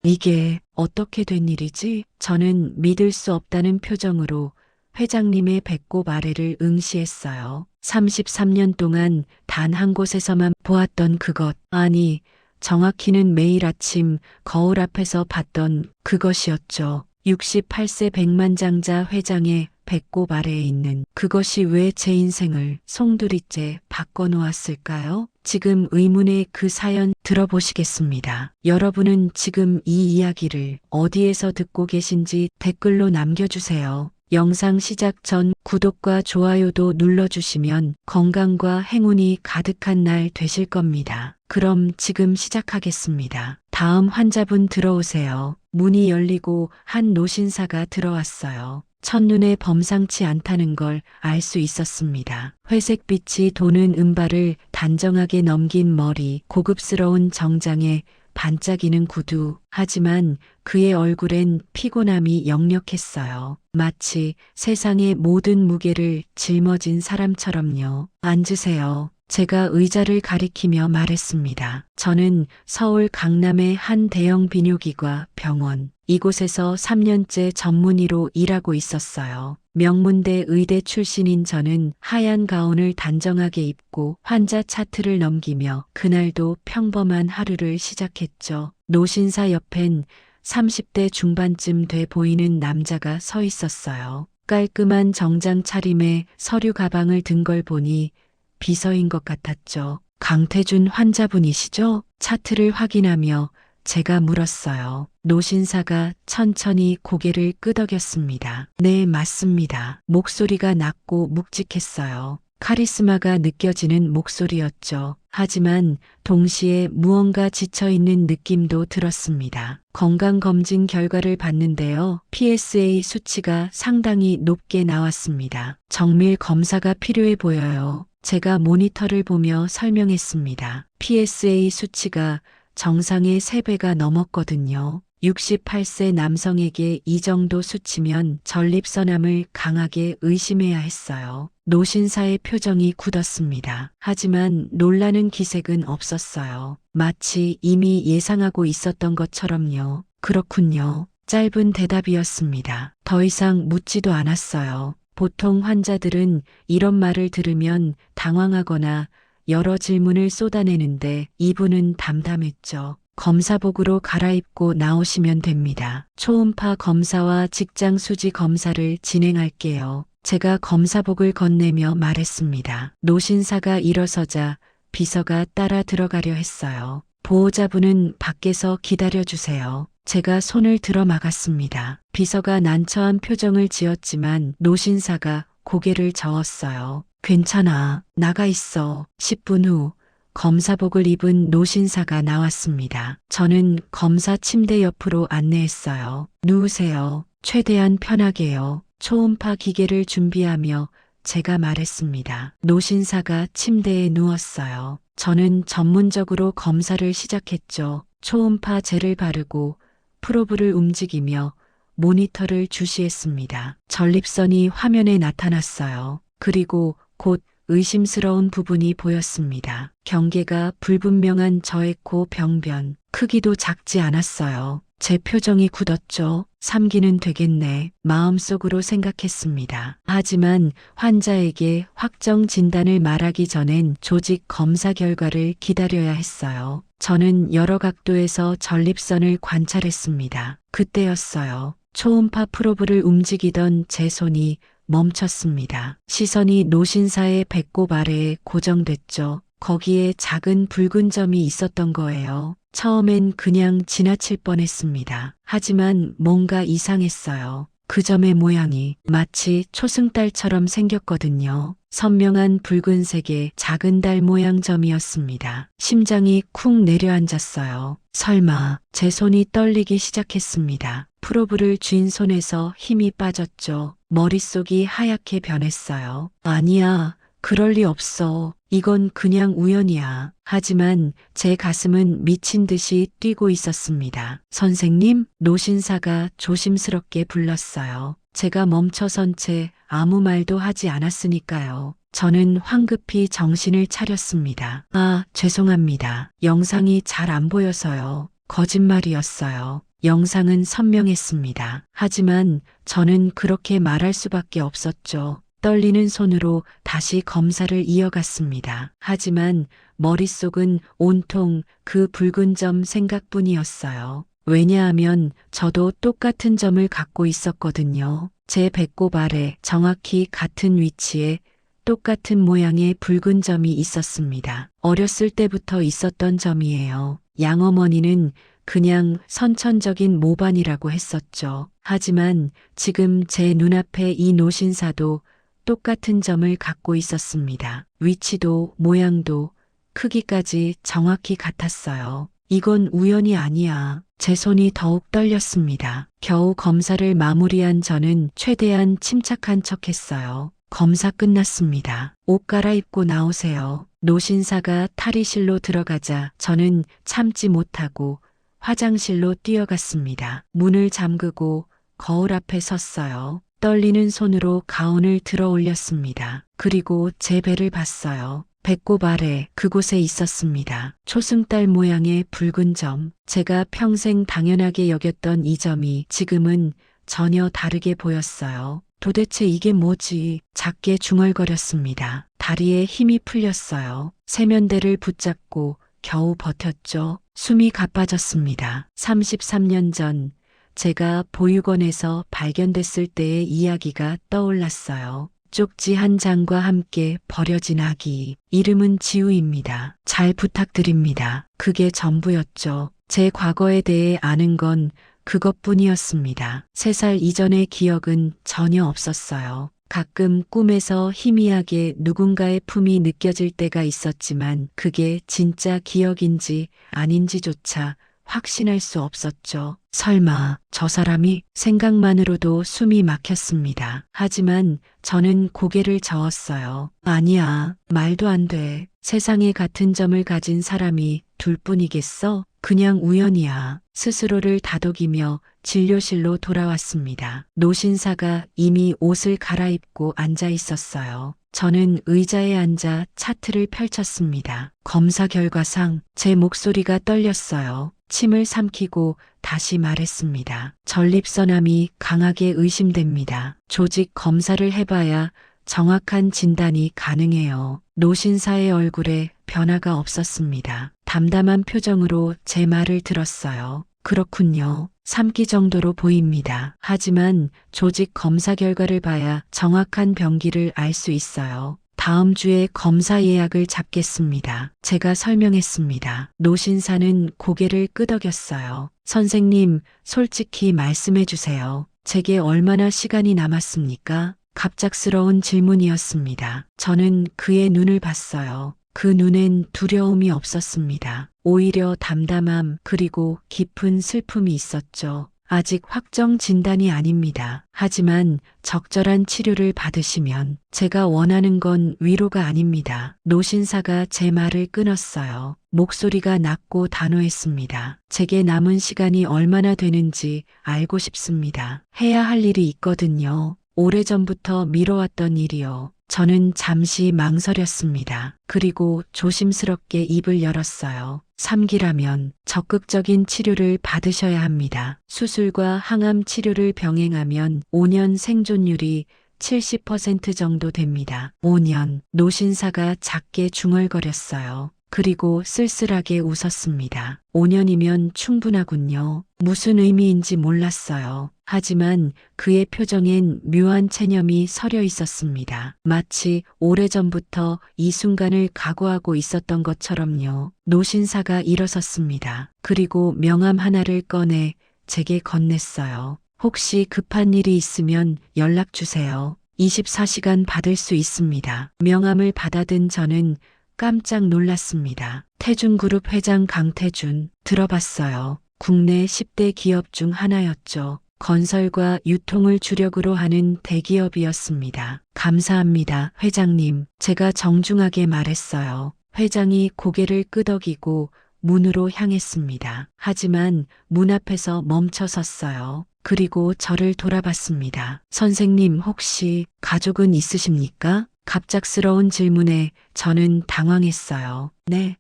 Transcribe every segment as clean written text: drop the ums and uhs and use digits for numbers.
이게 어떻게 된 일이지? 저는 믿을 수 없다는 표정으로 회장님의 배꼽 아래를 응시했어요. 33년 동안 단 한 곳에서만 보았던 그것, 아니, 정확히는 매일 아침 거울 앞에서 봤던 그것이었죠. 68세 백만장자 회장의 배꼽 아래에 있는 그것이 왜 제 인생을 송두리째 바꿔놓았을까요? 지금 의문의 그 사연 들어보시겠습니다. 여러분은 지금 이 이야기를 어디에서 듣고 계신지 댓글로 남겨주세요. 영상 시작 전 구독과 좋아요도 눌러주시면 건강과 행운이 가득한 날 되실 겁니다. 그럼 지금 시작하겠습니다. 다음 환자분 들어오세요. 문이 열리고 한 노신사가 들어왔어요. 첫눈에 범상치 않다는 걸 알 수 있었습니다. 회색빛이 도는 은발을 단정하게 넘긴 머리, 고급스러운 정장에 반짝이는 구두. 하지만 그의 얼굴엔 피곤함이 역력했어요. 마치 세상의 모든 무게를 짊어진 사람처럼요. 앉으세요. 제가 의자를 가리키며 말했습니다. 저는 서울 강남의 한 대형 비뇨기과 병원, 이곳에서 3년째 전문의로 일하고 있었어요. 명문대 의대 출신인 저는 하얀 가운을 단정하게 입고 환자 차트를 넘기며 그날도 평범한 하루를 시작했죠. 노신사 옆엔 30대 중반쯤 돼 보이는 남자가 서 있었어요. 깔끔한 정장 차림에 서류 가방을 든 걸 보니 비서인 것 같았죠. 강태준 환자분이시죠? 차트를 확인하며 제가 물었어요. 노신사가 천천히 고개를 끄덕였습니다. 네, 맞습니다. 목소리가 낮고 묵직했어요. 카리스마가 느껴지는 목소리였죠. 하지만 동시에 무언가 지쳐있는 느낌도 들었습니다. 건강검진 결과를 봤는데요. PSA 수치가 상당히 높게 나왔습니다. 정밀 검사가 필요해 보여요. 제가 모니터를 보며 설명했습니다. PSA 수치가 정상의 3배가 넘었거든요. 68세 남성에게 이 정도 수치면 전립선암을 강하게 의심해야 했어요. 노신사의 표정이 굳었습니다. 하지만 놀라는 기색은 없었어요. 마치 이미 예상하고 있었던 것처럼요. 그렇군요. 짧은 대답이었습니다. 더 이상 묻지도 않았어요. 보통 환자들은 이런 말을 들으면 당황하거나 여러 질문을 쏟아내는데 이분은 담담했죠. 검사복으로 갈아입고 나오시면 됩니다. 초음파 검사와 직장 수지 검사를 진행할게요. 제가 검사복을 건네며 말했습니다. 노신사가 일어서자 비서가 따라 들어가려 했어요. 보호자분은 밖에서 기다려주세요. 제가 손을 들어 막았습니다. 비서가 난처한 표정을 지었지만 노신사가 고개를 저었어요. 괜찮아. 나가 있어. 10분 후 검사복을 입은 노신사가 나왔습니다. 저는 검사 침대 옆으로 안내했어요. 누우세요. 최대한 편하게요. 초음파 기계를 준비하며 제가 말했습니다. 노신사가 침대에 누웠어요. 저는 전문적으로 검사를 시작했죠. 초음파 젤을 바르고 프로브를 움직이며 모니터를 주시했습니다. 전립선이 화면에 나타났어요. 그리고 곧 의심스러운 부분이 보였습니다. 경계가 불분명한 저의 코 병변, 크기도 작지 않았어요. 제 표정이 굳었죠. 3기는 되겠네. 마음속으로 생각했습니다. 하지만 환자에게 확정 진단을 말하기 전엔 조직 검사 결과를 기다려야 했어요. 저는 여러 각도에서 전립선을 관찰했습니다. 그때였어요. 초음파 프로브를 움직이던 제 손이 멈췄습니다. 시선이 노신사의 배꼽 아래에 고정됐죠. 거기에 작은 붉은 점이 있었던 거예요. 처음엔 그냥 지나칠 뻔했습니다. 하지만 뭔가 이상했어요. 그 점의 모양이 마치 초승달처럼 생겼거든요. 선명한 붉은색의 작은 달 모양 점이었습니다. 심장이 쿵 내려앉았어요. 설마 제 손이 떨리기 시작했습니다. 프로브를 쥔 손에서 힘이 빠졌죠. 머릿속이 하얗게 변했어요. 아니야. 그럴 리 없어. 이건 그냥 우연이야. 하지만 제 가슴은 미친 듯이 뛰고 있었습니다. 선생님, 노신사가 조심스럽게 불렀어요. 제가 멈춰선 채 아무 말도 하지 않았으니까요. 저는 황급히 정신을 차렸습니다. 아, 죄송합니다. 영상이 잘 안 보여서요. 거짓말이었어요. 영상은 선명했습니다. 하지만 저는 그렇게 말할 수밖에 없었죠. 떨리는 손으로 다시 검사를 이어갔습니다. 하지만 머릿속은 온통 그 붉은 점 생각뿐이었어요. 왜냐하면 저도 똑같은 점을 갖고 있었거든요. 제 배꼽 아래 정확히 같은 위치에 똑같은 모양의 붉은 점이 있었습니다. 어렸을 때부터 있었던 점이에요. 양어머니는 그냥 선천적인 모반이라고 했었죠. 하지만 지금 제 눈앞에 이 노신사도 똑같은 점을 갖고 있었습니다. 위치도 모양도 크기까지 정확히 같았어요. 이건 우연이 아니야. 제 손이 더욱 떨렸습니다. 겨우 검사를 마무리한 저는 최대한 침착한 척했어요. 검사 끝났습니다. 옷 갈아입고 나오세요. 노신사가 탈의실로 들어가자 저는 참지 못하고 화장실로 뛰어갔습니다. 문을 잠그고 거울 앞에 섰어요. 떨리는 손으로 가운을 들어 올렸습니다. 그리고 제 배를 봤어요. 배꼽 아래 그곳에 있었습니다. 초승달 모양의 붉은 점. 제가 평생 당연하게 여겼던 이 점이 지금은 전혀 다르게 보였어요. 도대체 이게 뭐지? 작게 중얼거렸습니다. 다리에 힘이 풀렸어요. 세면대를 붙잡고 겨우 버텼죠. 숨이 가빠졌습니다. 33년 전 제가 보육원에서 발견됐을 때의 이야기가 떠올랐어요. 쪽지 한 장과 함께 버려진 아기. 이름은 지우입니다. 잘 부탁드립니다. 그게 전부였죠. 제 과거에 대해 아는 건 그것뿐이었습니다. 3살 이전의 기억은 전혀 없었어요. 가끔 꿈에서 희미하게 누군가의 품이 느껴질 때가 있었지만 그게 진짜 기억인지 아닌지조차 확신할 수 없었죠. 설마 저 사람이? 생각만으로도 숨이 막혔습니다. 하지만 저는 고개를 저었어요. 아니야, 말도 안 돼. 세상에 같은 점을 가진 사람이 둘뿐이겠어? 그냥 우연이야. 스스로를 다독이며 진료실로 돌아왔습니다. 노신사가 이미 옷을 갈아입고 앉아 있었어요. 저는 의자에 앉아 차트를 펼쳤습니다. 검사 결과상 제 목소리가 떨렸어요. 침을 삼키고 다시 말했습니다. 전립선암이 강하게 의심됩니다. 조직 검사를 해봐야 정확한 진단이 가능해요. 노신사의 얼굴에 변화가 없었습니다. 담담한 표정으로 제 말을 들었어요. 그렇군요. 3기 정도로 보입니다. 하지만 조직 검사 결과를 봐야 정확한 병기를 알 수 있어요. 다음 주에 검사 예약을 잡겠습니다. 제가 설명했습니다. 노신사는 고개를 끄덕였어요. 선생님, 솔직히 말씀해 주세요. 제게 얼마나 시간이 남았습니까? 갑작스러운 질문이었습니다. 저는 그의 눈을 봤어요. 그 눈엔 두려움이 없었습니다. 오히려 담담함 그리고 깊은 슬픔이 있었죠. 아직 확정 진단이 아닙니다. 하지만 적절한 치료를 받으시면 제가 원하는 건 위로가 아닙니다. 노신사가 제 말을 끊었어요. 목소리가 낮고 단호했습니다. 제게 남은 시간이 얼마나 되는지 알고 싶습니다. 해야 할 일이 있거든요. 오래전부터 미뤄왔던 일이요. 저는 잠시 망설였습니다. 그리고 조심스럽게 입을 열었어요. 3기라면 적극적인 치료를 받으셔야 합니다. 수술과 항암 치료를 병행하면 5년 생존율이 70% 정도 됩니다. 5년. 노신사가 작게 중얼거렸어요. 그리고 쓸쓸하게 웃었습니다. 5년이면 충분하군요. 무슨 의미인지 몰랐어요. 하지만 그의 표정엔 묘한 체념이 서려 있었습니다. 마치 오래전부터 이 순간을 각오하고 있었던 것처럼요. 노신사가 일어섰습니다. 그리고 명함 하나를 꺼내 제게 건넸어요. 혹시 급한 일이 있으면 연락 주세요. 24시간 받을 수 있습니다. 명함을 받아든 저는 깜짝 놀랐습니다. 태준그룹 회장 강태준, 들어봤어요. 국내 10대 기업 중 하나였죠. 건설과 유통을 주력으로 하는 대기업이었습니다. 감사합니다, 회장님. 제가 정중하게 말했어요. 회장이 고개를 끄덕이고 문으로 향했습니다. 하지만 문 앞에서 멈춰 섰어요. 그리고 저를 돌아봤습니다. 선생님, 혹시 가족은 있으십니까? 갑작스러운 질문에 저는 당황했어요. 네,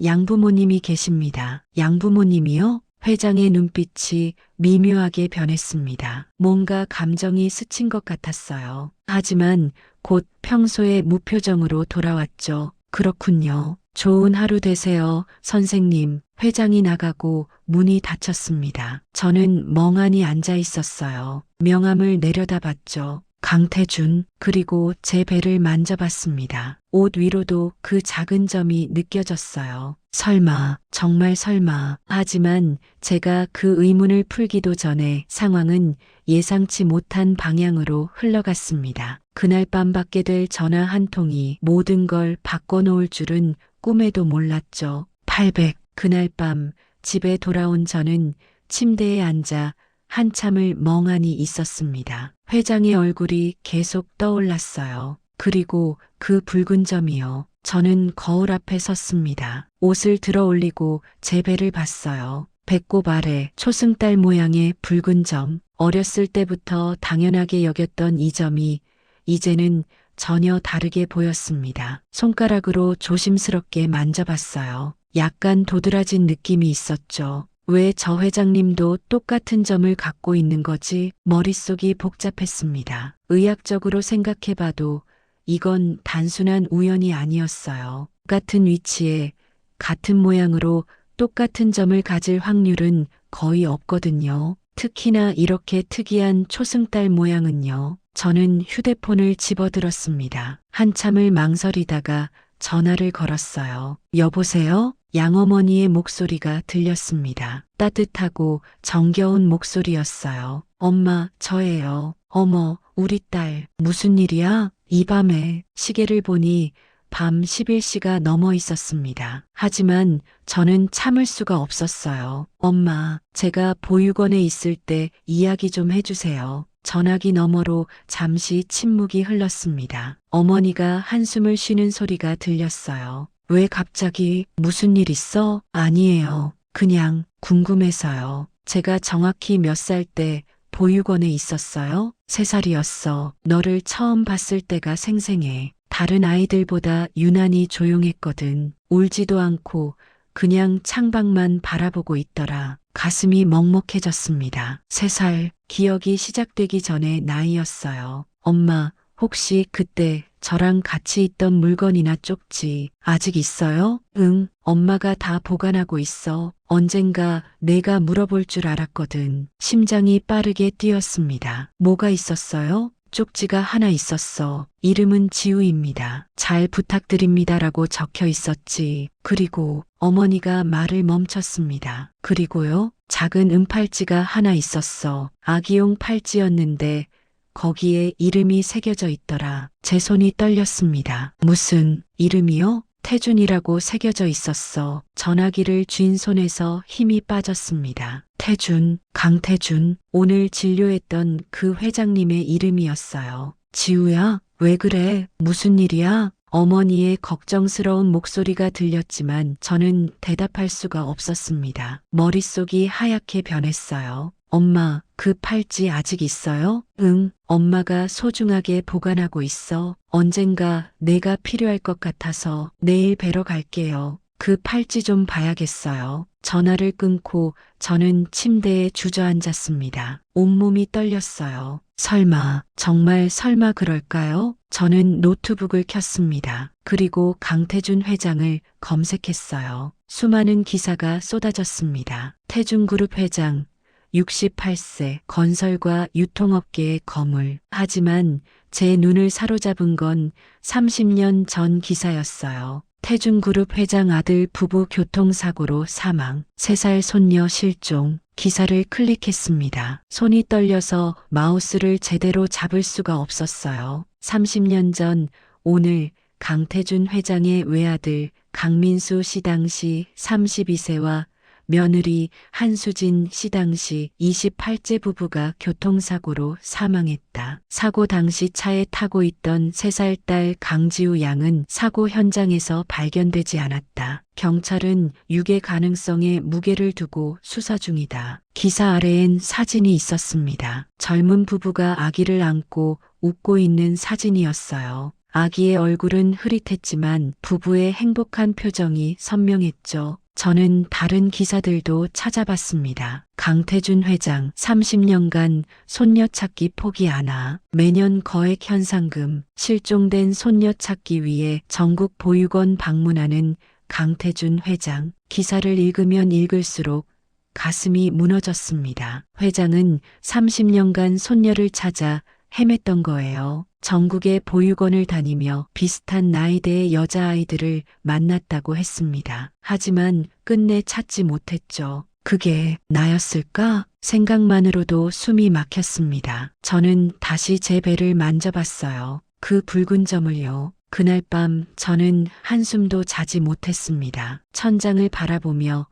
양부모님이 계십니다. 양부모님이요? 회장의 눈빛이 미묘하게 변했습니다. 뭔가 감정이 스친 것 같았어요. 하지만 곧 평소의 무표정으로 돌아왔죠. 그렇군요. 좋은 하루 되세요, 선생님. 회장이 나가고 문이 닫혔습니다. 저는 멍하니 앉아 있었어요. 명함을 내려다봤죠. 강태준, 그리고 제 배를 만져봤습니다. 옷 위로도 그 작은 점이 느껴졌어요. 설마, 정말 설마. 하지만 제가 그 의문을 풀기도 전에 상황은 예상치 못한 방향으로 흘러갔습니다. 그날 밤 받게 될 전화 한 통이 모든 걸 바꿔놓을 줄은 꿈에도 몰랐죠. 800. 그날 밤 집에 돌아온 저는 침대에 앉아 한참을 멍하니 있었습니다. 회장의 얼굴이 계속 떠올랐어요. 그리고 그 붉은 점이요. 저는 거울 앞에 섰습니다. 옷을 들어 올리고 제 배를 봤어요. 배꼽 아래 초승달 모양의 붉은 점. 어렸을 때부터 당연하게 여겼던 이 점이 이제는 전혀 다르게 보였습니다. 손가락으로 조심스럽게 만져봤어요. 약간 도드라진 느낌이 있었죠. 왜 저 회장님도 똑같은 점을 갖고 있는 거지? 머릿속이 복잡했습니다. 의학적으로 생각해봐도 이건 단순한 우연이 아니었어요. 같은 위치에 같은 모양으로 똑같은 점을 가질 확률은 거의 없거든요. 특히나 이렇게 특이한 초승달 모양은요. 저는 휴대폰을 집어들었습니다. 한참을 망설이다가 전화를 걸었어요. 여보세요? 양어머니의 목소리가 들렸습니다. 따뜻하고 정겨운 목소리였어요. 엄마, 저예요. 어머, 우리 딸. 무슨 일이야? 이 밤에 시계를 보니 밤 11시가 넘어 있었습니다. 하지만 저는 참을 수가 없었어요. 엄마, 제가 보육원에 있을 때 이야기 좀 해주세요. 전화기 너머로 잠시 침묵이 흘렀습니다. 어머니가 한숨을 쉬는 소리가 들렸어요. 왜 갑자기? 무슨 일 있어? 아니에요. 그냥 궁금해서요. 제가 정확히 몇 살 때 보육원에 있었어요? 3살이었어. 너를 처음 봤을 때가 생생해. 다른 아이들보다 유난히 조용했거든. 울지도 않고 그냥 창밖만 바라보고 있더라. 가슴이 먹먹해졌습니다. 3살, 기억이 시작되기 전의 나이였어요. 엄마, 혹시 그때 저랑 같이 있던 물건이나 쪽지 아직 있어요? 응, 엄마가 다 보관하고 있어. 언젠가 내가 물어볼 줄 알았거든. 심장이 빠르게 뛰었습니다. 뭐가 있었어요? 쪽지가 하나 있었어. 이름은 지우입니다. 잘 부탁드립니다라고 적혀 있었지. 그리고 어머니가 말을 멈췄습니다. 그리고요? 작은 은팔찌가 하나 있었어. 아기용 팔찌였는데 거기에 이름이 새겨져 있더라. 제 손이 떨렸습니다. 무슨 이름이요? 태준이라고 새겨져 있었어. 전화기를 쥔 손에서 힘이 빠졌습니다. 태준, 강태준, 오늘 진료했던 그 회장님의 이름이었어요. 지우야, 왜 그래? 무슨 일이야? 어머니의 걱정스러운 목소리가 들렸지만 저는 대답할 수가 없었습니다. 머릿속이 하얗게 변했어요. 엄마, 그 팔찌 아직 있어요? 응, 엄마가 소중하게 보관하고 있어. 언젠가 내가 필요할 것 같아서 내일 뵈러 갈게요. 그 팔찌 좀 봐야겠어요. 전화를 끊고 저는 침대에 주저앉았습니다. 온몸이 떨렸어요. 설마, 정말 설마 그럴까요? 저는 노트북을 켰습니다. 그리고 강태준 회장을 검색했어요. 수많은 기사가 쏟아졌습니다. 태준그룹 회장, 68세, 건설과 유통업계의 거물. 하지만 제 눈을 사로잡은 건 30년 전 기사였어요. 태준그룹 회장 아들 부부 교통사고로 사망, 3살 손녀 실종. 기사를 클릭했습니다. 손이 떨려서 마우스를 제대로 잡을 수가 없었어요. 30년 전 오늘 강태준 회장의 외아들 강민수 씨 당시 32세와 며느리 한수진 씨 당시 28세 부부가 교통사고로 사망했다. 사고 당시 차에 타고 있던 3살 딸 강지우 양은 사고 현장에서 발견되지 않았다. 경찰은 유괴 가능성에 무게를 두고 수사 중이다. 기사 아래엔 사진이 있었습니다. 젊은 부부가 아기를 안고 웃고 있는 사진이었어요. 아기의 얼굴은 흐릿했지만 부부의 행복한 표정이 선명했죠. 저는 다른 기사들도 찾아봤습니다. 강태준 회장 30년간 손녀 찾기 포기 안 하. 매년 거액 현상금, 실종된 손녀 찾기 위해 전국 보육원 방문하는 강태준 회장. 기사를 읽으면 읽을수록 가슴이 무너졌습니다. 회장은 30년간 손녀를 찾아 헤맸던 거예요. 전국의 보육원을 다니며 비슷한 나이대의 여자아이들을 만났다고 했습니다. 하지만 끝내 찾지 못했죠. 그게 나였을까? 생각만으로도 숨이 막혔습니다. 저는 다시 제 배를 만져봤어요. 그 붉은 점을요. 그날 밤 저는 한숨도 자지 못했습니다. 천장을 바라보며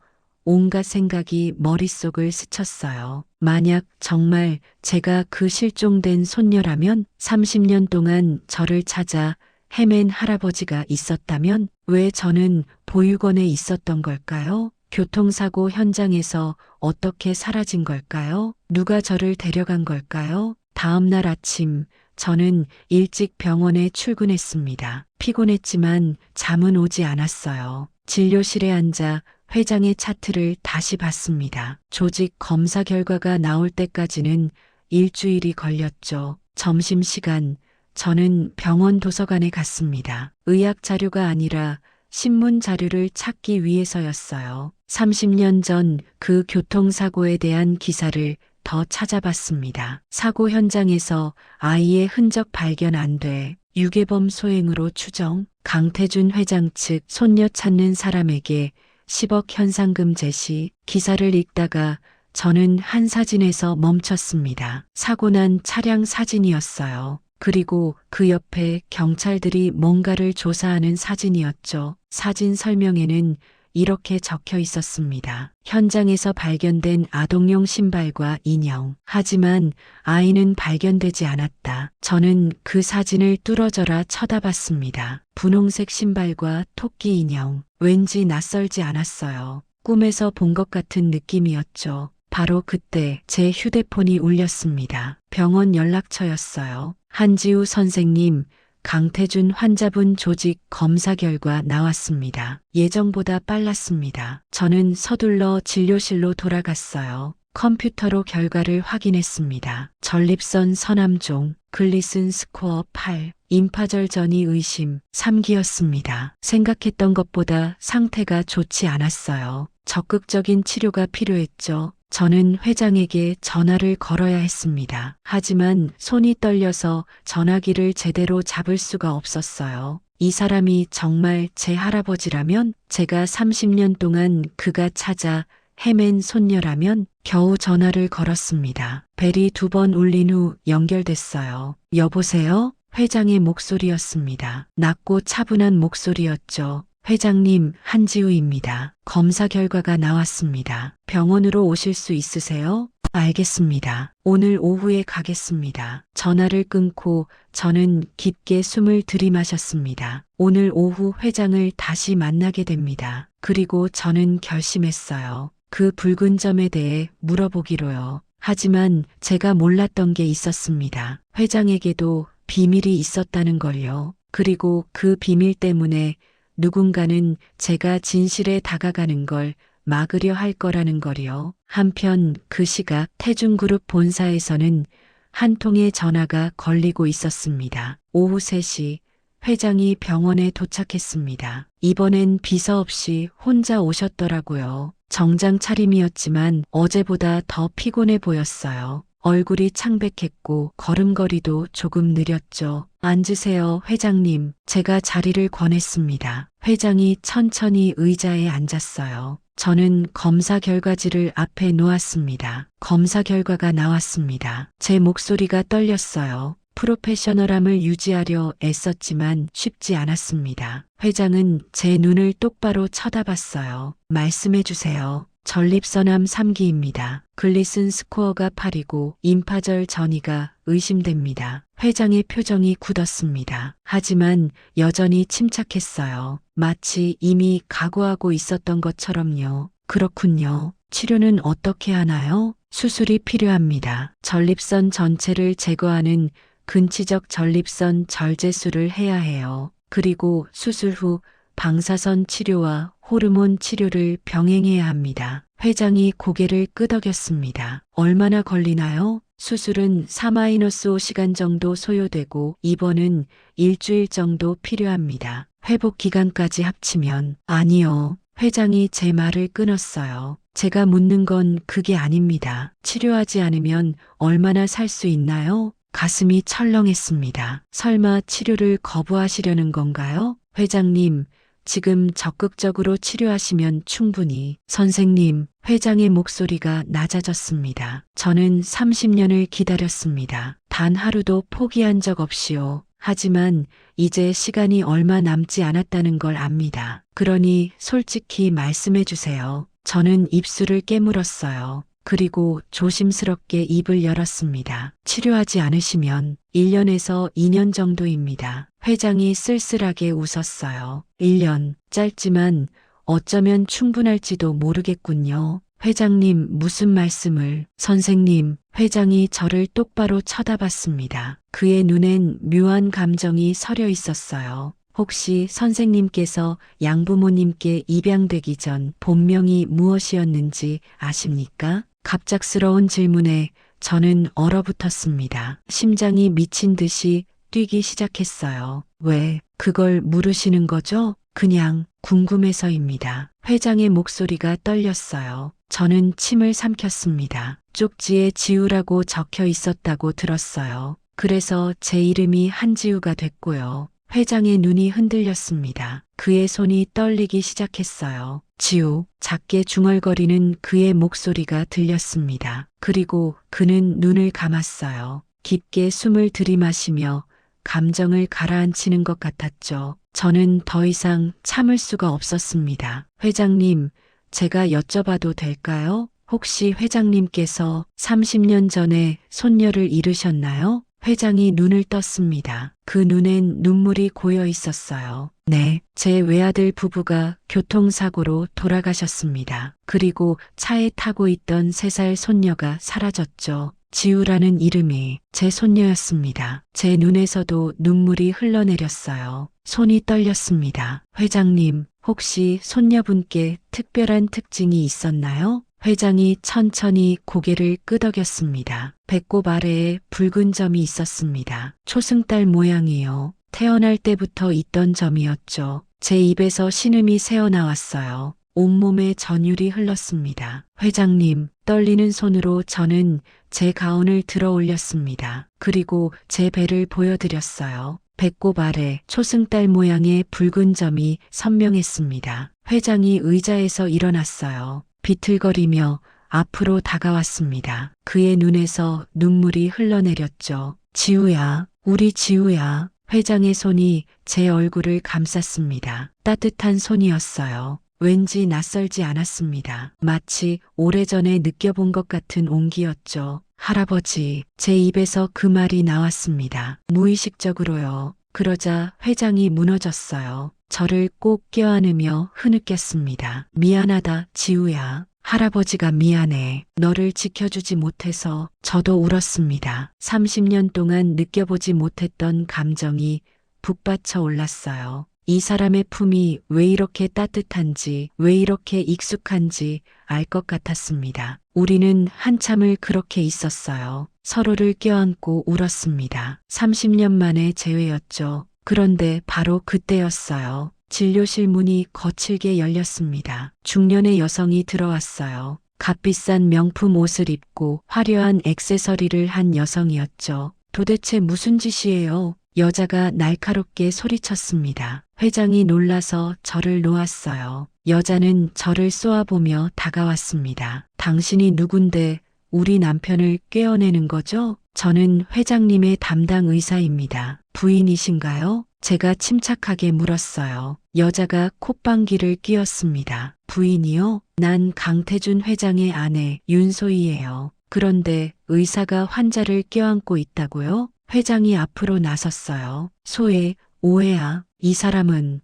온갖 생각이 머릿속을 스쳤어요. 만약 정말 제가 그 실종된 손녀라면 30년 동안 저를 찾아 헤맨 할아버지가 있었다면 왜 저는 보육원에 있었던 걸까요? 교통사고 현장에서 어떻게 사라진 걸까요? 누가 저를 데려간 걸까요? 다음 날 아침 저는 일찍 병원에 출근했습니다. 피곤했지만 잠은 오지 않았어요. 진료실에 앉아 회장의 차트를 다시 봤습니다. 조직 검사 결과가 나올 때까지는 일주일이 걸렸죠. 점심시간 저는 병원 도서관에 갔습니다. 의학 자료가 아니라 신문 자료를 찾기 위해서였어요. 30년 전 그 교통사고에 대한 기사를 더 찾아봤습니다. 사고 현장에서 아이의 흔적 발견 안 돼 유괴범 소행으로 추정. 강태준 회장 측 손녀 찾는 사람에게 10억 현상금 제시. 기사를 읽다가 저는 한 사진에서 멈췄습니다. 사고 난 차량 사진이었어요. 그리고 그 옆에 경찰들이 뭔가를 조사하는 사진이었죠. 사진 설명에는 이렇게 적혀 있었습니다. 현장에서 발견된 아동용 신발과 인형. 하지만 아이는 발견되지 않았다. 저는 그 사진을 뚫어져라 쳐다봤습니다. 분홍색 신발과 토끼 인형. 왠지 낯설지 않았어요. 꿈에서 본 것 같은 느낌이었죠. 바로 그때 제 휴대폰이 울렸습니다. 병원 연락처였어요. 한지우 선생님, 강태준 환자분 조직 검사 결과 나왔습니다. 예정보다 빨랐습니다. 저는 서둘러 진료실로 돌아갔어요. 컴퓨터로 결과를 확인했습니다. 전립선 선암종, 글리슨 스코어 8, 임파절 전이 의심 3기였습니다. 생각했던 것보다 상태가 좋지 않았어요. 적극적인 치료가 필요했죠. 저는 회장에게 전화를 걸어야 했습니다. 하지만 손이 떨려서 전화기를 제대로 잡을 수가 없었어요. 이 사람이 정말 제 할아버지라면, 제가 30년 동안 그가 찾아 헤맨 손녀라면 겨우 전화를 걸었습니다. 벨이 2번 울린 후 연결됐어요. 여보세요? 회장의 목소리였습니다. 낮고 차분한 목소리였죠. 회장님, 한지우입니다. 검사 결과가 나왔습니다. 병원으로 오실 수 있으세요? 알겠습니다. 오늘 오후에 가겠습니다. 전화를 끊고 저는 깊게 숨을 들이마셨습니다. 오늘 오후 회장을 다시 만나게 됩니다. 그리고 저는 결심했어요. 그 붉은 점에 대해 물어보기로요. 하지만 제가 몰랐던 게 있었습니다. 회장에게도 비밀이 있었다는 걸요. 그리고 그 비밀 때문에 누군가는 제가 진실에 다가가는 걸 막으려 할 거라는 거요. 한편 그 시각 태중그룹 본사에서는 한 통의 전화가 걸리고 있었습니다. 오후 3시 회장이 병원에 도착했습니다. 이번엔 비서 없이 혼자 오셨더라고요. 정장 차림이었지만 어제보다 더 피곤해 보였어요. 얼굴이 창백했고 걸음걸이도 조금 느렸죠. 앉으세요, 회장님. 제가 자리를 권했습니다. 회장이 천천히 의자에 앉았어요. 저는 검사 결과지를 앞에 놓았습니다. 검사 결과가 나왔습니다. 제 목소리가 떨렸어요. 프로페셔널함을 유지하려 애썼지만 쉽지 않았습니다. 회장은 제 눈을 똑바로 쳐다봤어요. 말씀해 주세요. 전립선암 3기입니다. 글리슨 스코어가 8이고 임파절 전이가 의심됩니다. 회장의 표정이 굳었습니다. 하지만 여전히 침착했어요. 마치 이미 각오하고 있었던 것처럼요. 그렇군요. 치료는 어떻게 하나요? 수술이 필요합니다. 전립선 전체를 제거하는 근치적 전립선 절제술을 해야 해요. 그리고 수술 후 방사선 치료와 호르몬 치료를 병행해야 합니다. 회장이 고개를 끄덕였습니다. 얼마나 걸리나요? 수술은 4-5 시간 정도 소요되고 입원은 일주일 정도 필요합니다. 회복 기간까지 합치면 아니요. 회장이 제 말을 끊었어요. 제가 묻는 건 그게 아닙니다. 치료하지 않으면 얼마나 살 수 있나요? 가슴이 철렁했습니다. 설마 치료를 거부하시려는 건가요? 회장님, 지금 적극적으로 치료하시면 충분히. 선생님, 회장의 목소리가 낮아졌습니다. 저는 30년을 기다렸습니다. 단 하루도 포기한 적 없이요. 하지만 이제 시간이 얼마 남지 않았다는 걸 압니다. 그러니 솔직히 말씀해 주세요. 저는 입술을 깨물었어요. 그리고 조심스럽게 입을 열었습니다. 치료하지 않으시면 1년에서 2년 정도입니다. 회장이 쓸쓸하게 웃었어요. 1년, 짧지만 어쩌면 충분할지도 모르겠군요. 회장님, 무슨 말씀을? 선생님, 회장이 저를 똑바로 쳐다봤습니다. 그의 눈엔 묘한 감정이 서려 있었어요. 혹시 선생님께서 양부모님께 입양되기 전 본명이 무엇이었는지 아십니까? 갑작스러운 질문에 저는 얼어붙었습니다. 심장이 미친 듯이 뛰기 시작했어요. 왜 그걸 물으시는 거죠? 그냥 궁금해서입니다. 회장의 목소리가 떨렸어요. 저는 침을 삼켰습니다. 쪽지에 지우라고 적혀 있었다고 들었어요. 그래서 제 이름이 한지우가 됐고요. 회장의 눈이 흔들렸습니다. 그의 손이 떨리기 시작했어요. 지우, 작게 중얼거리는 그의 목소리가 들렸습니다. 그리고 그는 눈을 감았어요. 깊게 숨을 들이마시며 감정을 가라앉히는 것 같았죠. 저는 더 이상 참을 수가 없었습니다. 회장님, 제가 여쭤봐도 될까요? 혹시 회장님께서 30년 전에 손녀를 잃으셨나요? 회장이 눈을 떴습니다. 그 눈엔 눈물이 고여 있었어요. 네, 제 외아들 부부가 교통사고로 돌아가셨습니다. 그리고 차에 타고 있던 3살 손녀가 사라졌죠. 지우라는 이름이 제 손녀였습니다. 제 눈에서도 눈물이 흘러내렸어요. 손이 떨렸습니다. 회장님, 혹시 손녀분께 특별한 특징이 있었나요? 회장이 천천히 고개를 끄덕였습니다. 배꼽 아래에 붉은 점이 있었습니다. 초승달 모양이요. 태어날 때부터 있던 점이었죠. 제 입에서 신음이 새어나왔어요. 온몸에 전율이 흘렀습니다. 회장님, 떨리는 손으로 저는 제 가운을 들어 올렸습니다. 그리고 제 배를 보여드렸어요. 배꼽 아래 초승달 모양의 붉은 점이 선명했습니다. 회장이 의자에서 일어났어요. 비틀거리며 앞으로 다가왔습니다. 그의 눈에서 눈물이 흘러내렸죠. 지우야, 우리 지우야. 회장의 손이 제 얼굴을 감쌌습니다. 따뜻한 손이었어요. 왠지 낯설지 않았습니다. 마치 오래전에 느껴본 것 같은 온기였죠. 할아버지, 제 입에서 그 말이 나왔습니다. 무의식적으로요. 그러자 회장이 무너졌어요. 저를 꼭 껴안으며 흐느꼈습니다. 미안하다, 지우야. 할아버지가 미안해. 너를 지켜주지 못해서 저도 울었습니다. 30년 동안 느껴보지 못했던 감정이 북받쳐 올랐어요. 이 사람의 품이 왜 이렇게 따뜻한지, 왜 이렇게 익숙한지 알 것 같았습니다. 우리는 한참을 그렇게 있었어요. 서로를 껴안고 울었습니다. 30년 만에 재회였죠. 그런데 바로 그때였어요. 진료실 문이 거칠게 열렸습니다. 중년의 여성이 들어왔어요. 값비싼 명품 옷을 입고 화려한 액세서리를 한 여성이었죠. 도대체 무슨 짓이에요? 여자가 날카롭게 소리쳤습니다. 회장이 놀라서 저를 놓았어요. 여자는 저를 쏘아보며 다가왔습니다. 당신이 누군데 우리 남편을 꿰어내는 거죠? 저는 회장님의 담당 의사입니다. 부인이신가요? 제가 침착하게 물었어요. 여자가 콧방귀를 뀌었습니다. 부인이요? 난 강태준 회장의 아내 윤소희예요. 그런데 의사가 환자를 껴안고 있다고요? 회장이 앞으로 나섰어요. 소혜, 오해야. 이 사람은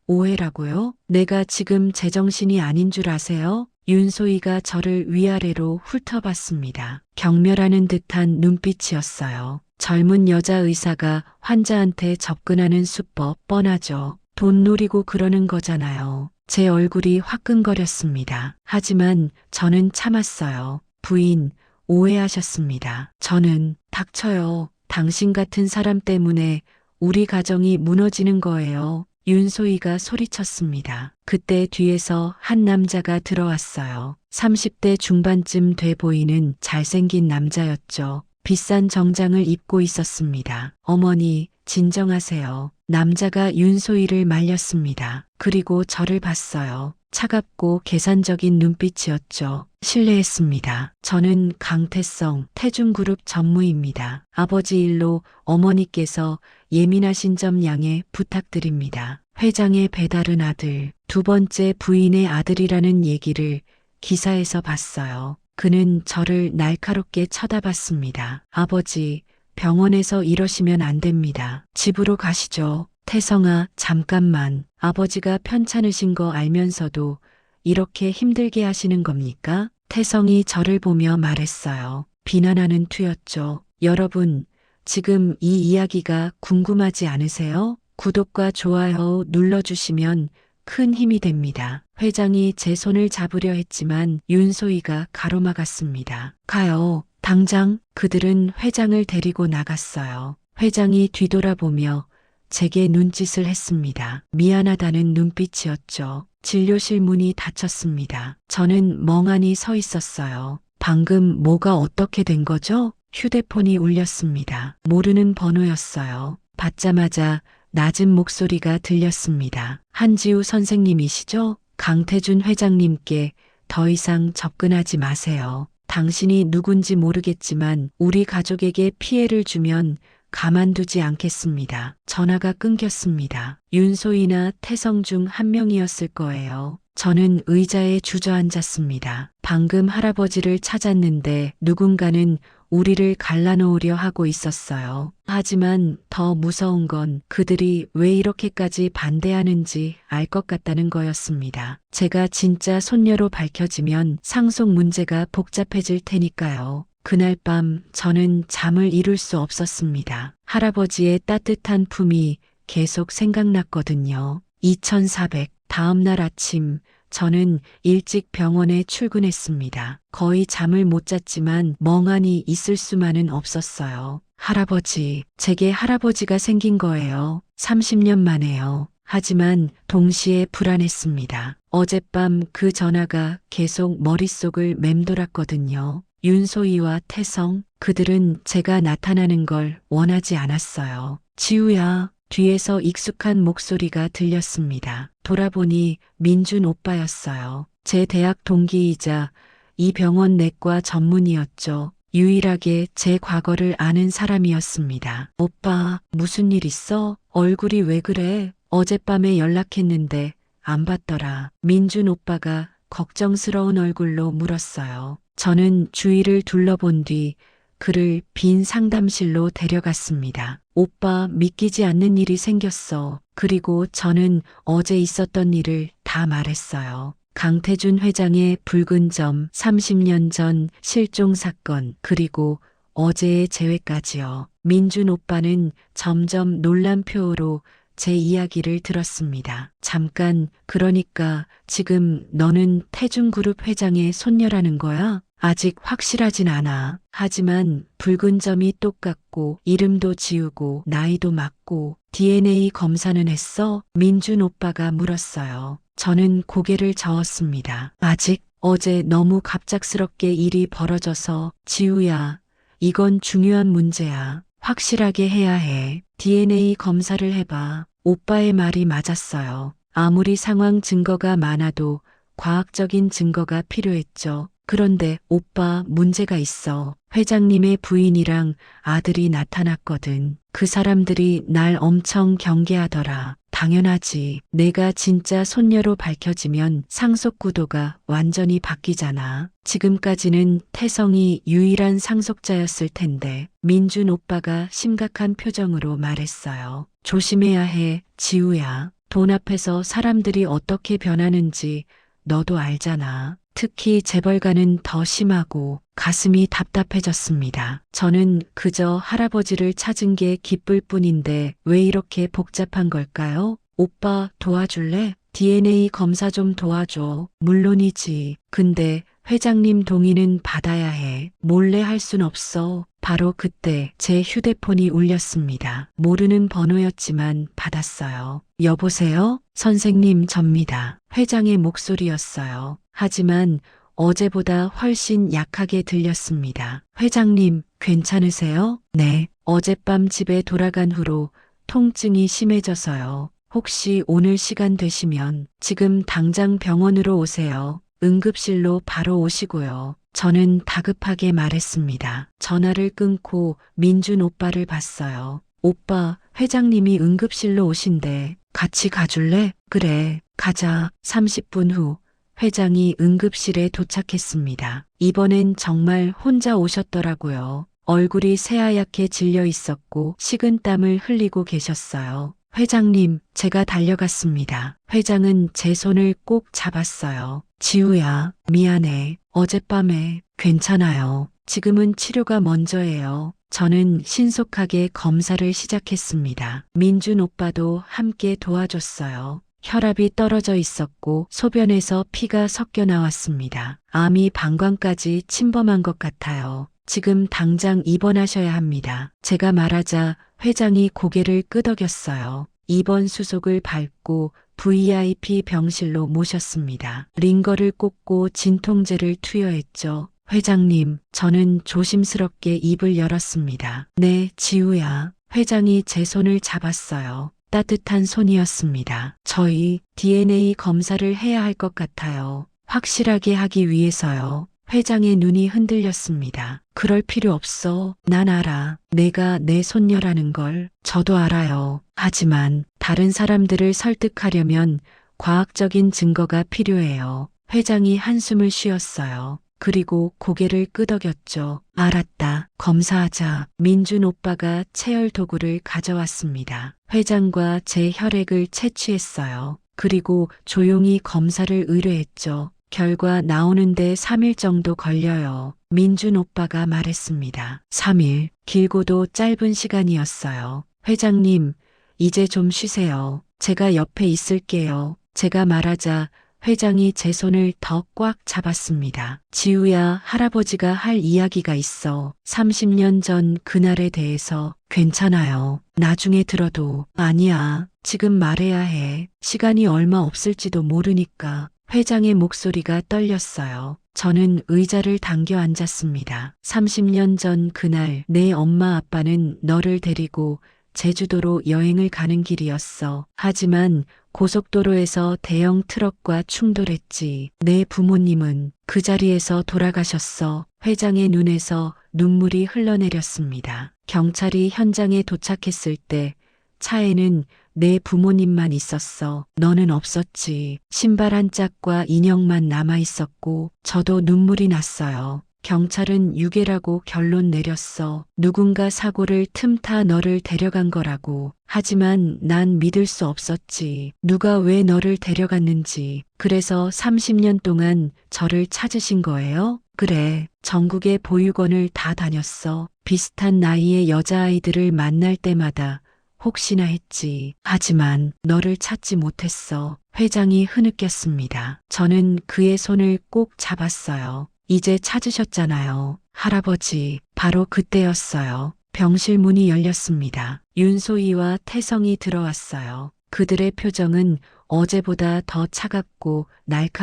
오해라고요? 내가 지금 제정신이 아닌 줄 아세요? 윤소희가 저를 위아래로 훑어봤습니다. 경멸하는 듯한 눈빛이었어요. 젊은 여자 의사가 환자한테 접근하는 수법 뻔하죠. 돈 노리고 그러는 거잖아요. 제 얼굴이 화끈거렸습니다. 하지만 저는 참았어요. 부인, 오해하셨습니다. 저는 닥쳐요. 당신 같은 사람 때문에 우리 가정이 무너지는 거예요. 윤소희가 소리쳤습니다. 그때 뒤에서 한 남자가 들어왔어요. 30대 중반쯤 돼 보이는 잘생긴 남자였죠. 비싼 정장을 입고 있었습니다. 어머니, 진정하세요. 남자가 윤소희를 말렸습니다. 그리고 저를 봤어요. 차갑고 계산적인 눈빛이었죠. 실례했습니다. 저는 강태성, 태중그룹 전무입니다. 아버지 일로 어머니께서 예민하신 점 양해 부탁드립니다. 회장의 배다른 아들, 두 번째 부인의 아들이라는 얘기를 기사에서 봤어요. 그는 저를 날카롭게 쳐다봤습니다. 아버지, 병원에서 이러시면 안 됩니다. 집으로 가시죠. 태성아, 잠깐만. 아버지가 편찮으신 거 알면서도 이렇게 힘들게 하시는 겁니까? 태성이 저를 보며 말했어요. 비난하는 투였죠. 여러분, 지금 이 이야기가 궁금하지 않으세요? 구독과 좋아요 눌러주시면 큰 힘이 됩니다. 회장이 제 손을 잡으려 했지만 윤소희가 가로막았습니다. 가요. 당장. 그들은 회장을 데리고 나갔어요. 회장이 뒤돌아보며 제게 눈짓을 했습니다. 미안하다는 눈빛이었죠. 진료실 문이 닫혔습니다. 저는 멍하니 서 있었어요. 방금 뭐가 어떻게 된 거죠? 휴대폰이 울렸습니다. 모르는 번호였어요. 받자마자 낮은 목소리가 들렸습니다. 한지우 선생님이시죠? 강태준 회장님께 더 이상 접근하지 마세요. 당신이 누군지 모르겠지만 우리 가족에게 피해를 주면 가만두지 않겠습니다. 전화가 끊겼습니다. 윤소희나 태성 중 한 명이었을 거예요. 저는 의자에 주저앉았습니다. 방금 할아버지를 찾았는데 누군가는 우리를 갈라놓으려 하고 있었어요. 하지만 더 무서운 건 그들이 왜 이렇게까지 반대하는지 알 것 같다는 거였습니다. 제가 진짜 손녀로 밝혀지면 상속 문제가 복잡해질 테니까요. 그날 밤 저는 잠을 이룰 수 없었습니다. 할아버지의 따뜻한 품이 계속 생각났거든요. 2400 다음날 아침 저는 일찍 병원에 출근했습니다. 거의 잠을 못 잤지만 멍하니 있을 수만은 없었어요. 할아버지, 제게 할아버지가 생긴 거예요. 30년 만에요. 하지만 동시에 불안했습니다. 어젯밤 그 전화가 계속 머릿속을 맴돌았거든요. 윤소희와 태성, 그들은 제가 나타나는 걸 원하지 않았어요. 지우야, 뒤에서 익숙한 목소리가 들렸습니다. 돌아보니 민준 오빠였어요. 제 대학 동기이자 이 병원 내과 전문의였죠. 유일하게 제 과거를 아는 사람이었습니다. 오빠, 무슨 일 있어? 얼굴이 왜 그래? 어젯밤에 연락했는데 안 받더라. 민준 오빠가 걱정스러운 얼굴로 물었어요. 저는 주위를 둘러본 뒤 그를 빈 상담실로 데려갔습니다. 오빠, 믿기지 않는 일이 생겼어. 그리고 저는 어제 있었던 일을 다 말했어요. 강태준 회장의 붉은 점, 30년 전 실종 사건, 그리고 어제의 재회까지요. 민준 오빠는 점점 놀란표로 제 이야기를 들었습니다. 잠깐, 그러니까 지금 너는 태중그룹 회장의 손녀라는 거야? 아직 확실하진 않아. 하지만 붉은 점이 똑같고 이름도 지우고 나이도 맞고 DNA 검사는 했어? 민준 오빠가 물었어요. 저는 고개를 저었습니다. 아직 어제 너무 갑작스럽게 일이 벌어져서 지우야, 이건 중요한 문제야. 확실하게 해야 해. DNA 검사를 해봐. 오빠의 말이 맞았어요. 아무리 상황 증거가 많아도 과학적인 증거가 필요했죠. 그런데 오빠, 문제가 있어. 회장님의 부인이랑 아들이 나타났거든. 그 사람들이 날 엄청 경계하더라. 당연하지. 내가 진짜 손녀로 밝혀지면 상속 구도가 완전히 바뀌잖아. 지금까지는 태성이 유일한 상속자였을 텐데. 민준 오빠가 심각한 표정으로 말했어요. 조심해야 해, 지우야. 돈 앞에서 사람들이 어떻게 변하는지 너도 알잖아. 특히 재벌가는 더 심하고. 가슴이 답답해졌습니다. 저는 그저 할아버지를 찾은 게 기쁠 뿐인데 왜 이렇게 복잡한 걸까요? 오빠 도와줄래? DNA 검사 좀 도와줘. 물론이지. 근데 회장님 동의는 받아야 해. 몰래 할 순 없어. 바로 그때 제 휴대폰이 울렸습니다. 모르는 번호였지만 받았어요. 여보세요? 선생님, 접니다. 회장의 목소리였어요. 하지만 어제보다 훨씬 약하게 들렸습니다. 회장님, 괜찮으세요? 네. 어젯밤 집에 돌아간 후로 통증이 심해져서요. 혹시 오늘 시간 되시면 지금 당장 병원으로 오세요. 응급실로 바로 오시고요. 저는 다급하게 말했습니다. 전화를 끊고 민준 오빠를 봤어요. 오빠, 회장님이 응급실로 오신대. 같이 가줄래? 그래, 가자. 30분 후 회장이 응급실에 도착했습니다. 이번엔 정말 혼자 오셨더라고요. 얼굴이 새하얗게 질려 있었고 식은땀을 흘리고 계셨어요. 회장님, 제가 달려갔습니다. 회장은 제 손을 꼭 잡았어요. 지우야, 미안해. 어젯밤에. 괜찮아요. 지금은 치료가 먼저예요. 저는 신속하게 검사를 시작했습니다. 민준 오빠도 함께 도와줬어요. 혈압이 떨어져 있었고 소변에서 피가 섞여 나왔습니다. 암이 방광까지 침범한 것 같아요. 지금 당장 입원하셔야 합니다. 제가 말하자 회장이 고개를 끄덕였어요. 입원 수속을 밟고 VIP 병실로 모셨습니다. 링거를 꽂고 진통제를 투여했죠. 회장님, 저는 조심스럽게 입을 열었습니다. 네, 지우야. 회장이 제 손을 잡았어요. 따뜻한 손이었습니다. 저희 DNA 검사를 해야 할 것 같아요. 확실하게 하기 위해서요. 회장의 눈이 흔들렸습니다. 그럴 필요 없어. 난 알아. 내가 내 손녀라는 걸. 저도 알아요. 하지만 다른 사람들을 설득하려면 과학적인 증거가 필요해요. 회장이 한숨을 쉬었어요. 그리고 고개를 끄덕였죠. 알았다. 검사하자. 민준 오빠가 체열 도구를 가져왔습니다. 회장과 제 혈액을 채취했어요. 그리고 조용히 검사를 의뢰했죠. 결과 나오는데 3일 정도 걸려요. 민준 오빠가 말했습니다. 3일, 길고도 짧은 시간이었어요. 회장님, 이제 좀 쉬세요. 제가 옆에 있을게요. 제가 말하자 회장이 제 손을 더 꽉 잡았습니다. 지우야, 할아버지가 할 이야기가 있어. 30년 전 그날에 대해서. 괜찮아요. 나중에 들어도. 아니야. 지금 말해야 해. 시간이 얼마 없을지도 모르니까. 회장의 목소리가 떨렸어요. 저는 의자를 당겨 앉았습니다. 30년 전 그날 내 엄마 아빠는 너를 데리고 제주도로 여행을 가는 길이었어. 하지만 고속도로에서 대형 트럭과 충돌했지. 내 부모님은 그 자리에서 돌아가셨어. 회장의 눈에서 눈물이 흘러내렸습니다. 경찰이 현장에 도착했을 때 차에는 내 부모님만 있었어. 너는 없었지. 신발 한 짝과 인형만 남아 있었고 저도 눈물이 났어요. 경찰은 유괴라고 결론 내렸어. 누군가 사고를 틈타 너를 데려간 거라고. 하지만 난 믿을 수 없었지. 누가 왜 너를 데려갔는지. 그래서 30년 동안 저를 찾으신 거예요? 그래. 전국의 보육원을 다 다녔어. 비슷한 나이의 여자아이들을 만날 때마다 혹시나 했지. 하지만 너를 찾지 못했어. 회장이 흐느꼈습니다. 저는 그의 손을 꼭 잡았어요. 이제 찾으셨잖아요. 할아버지. 바로 그때였어요. 병실 문이 열렸습니다. 윤소희와 태성이 들어왔어요. 그들의 표정은 어제보다 더 차갑고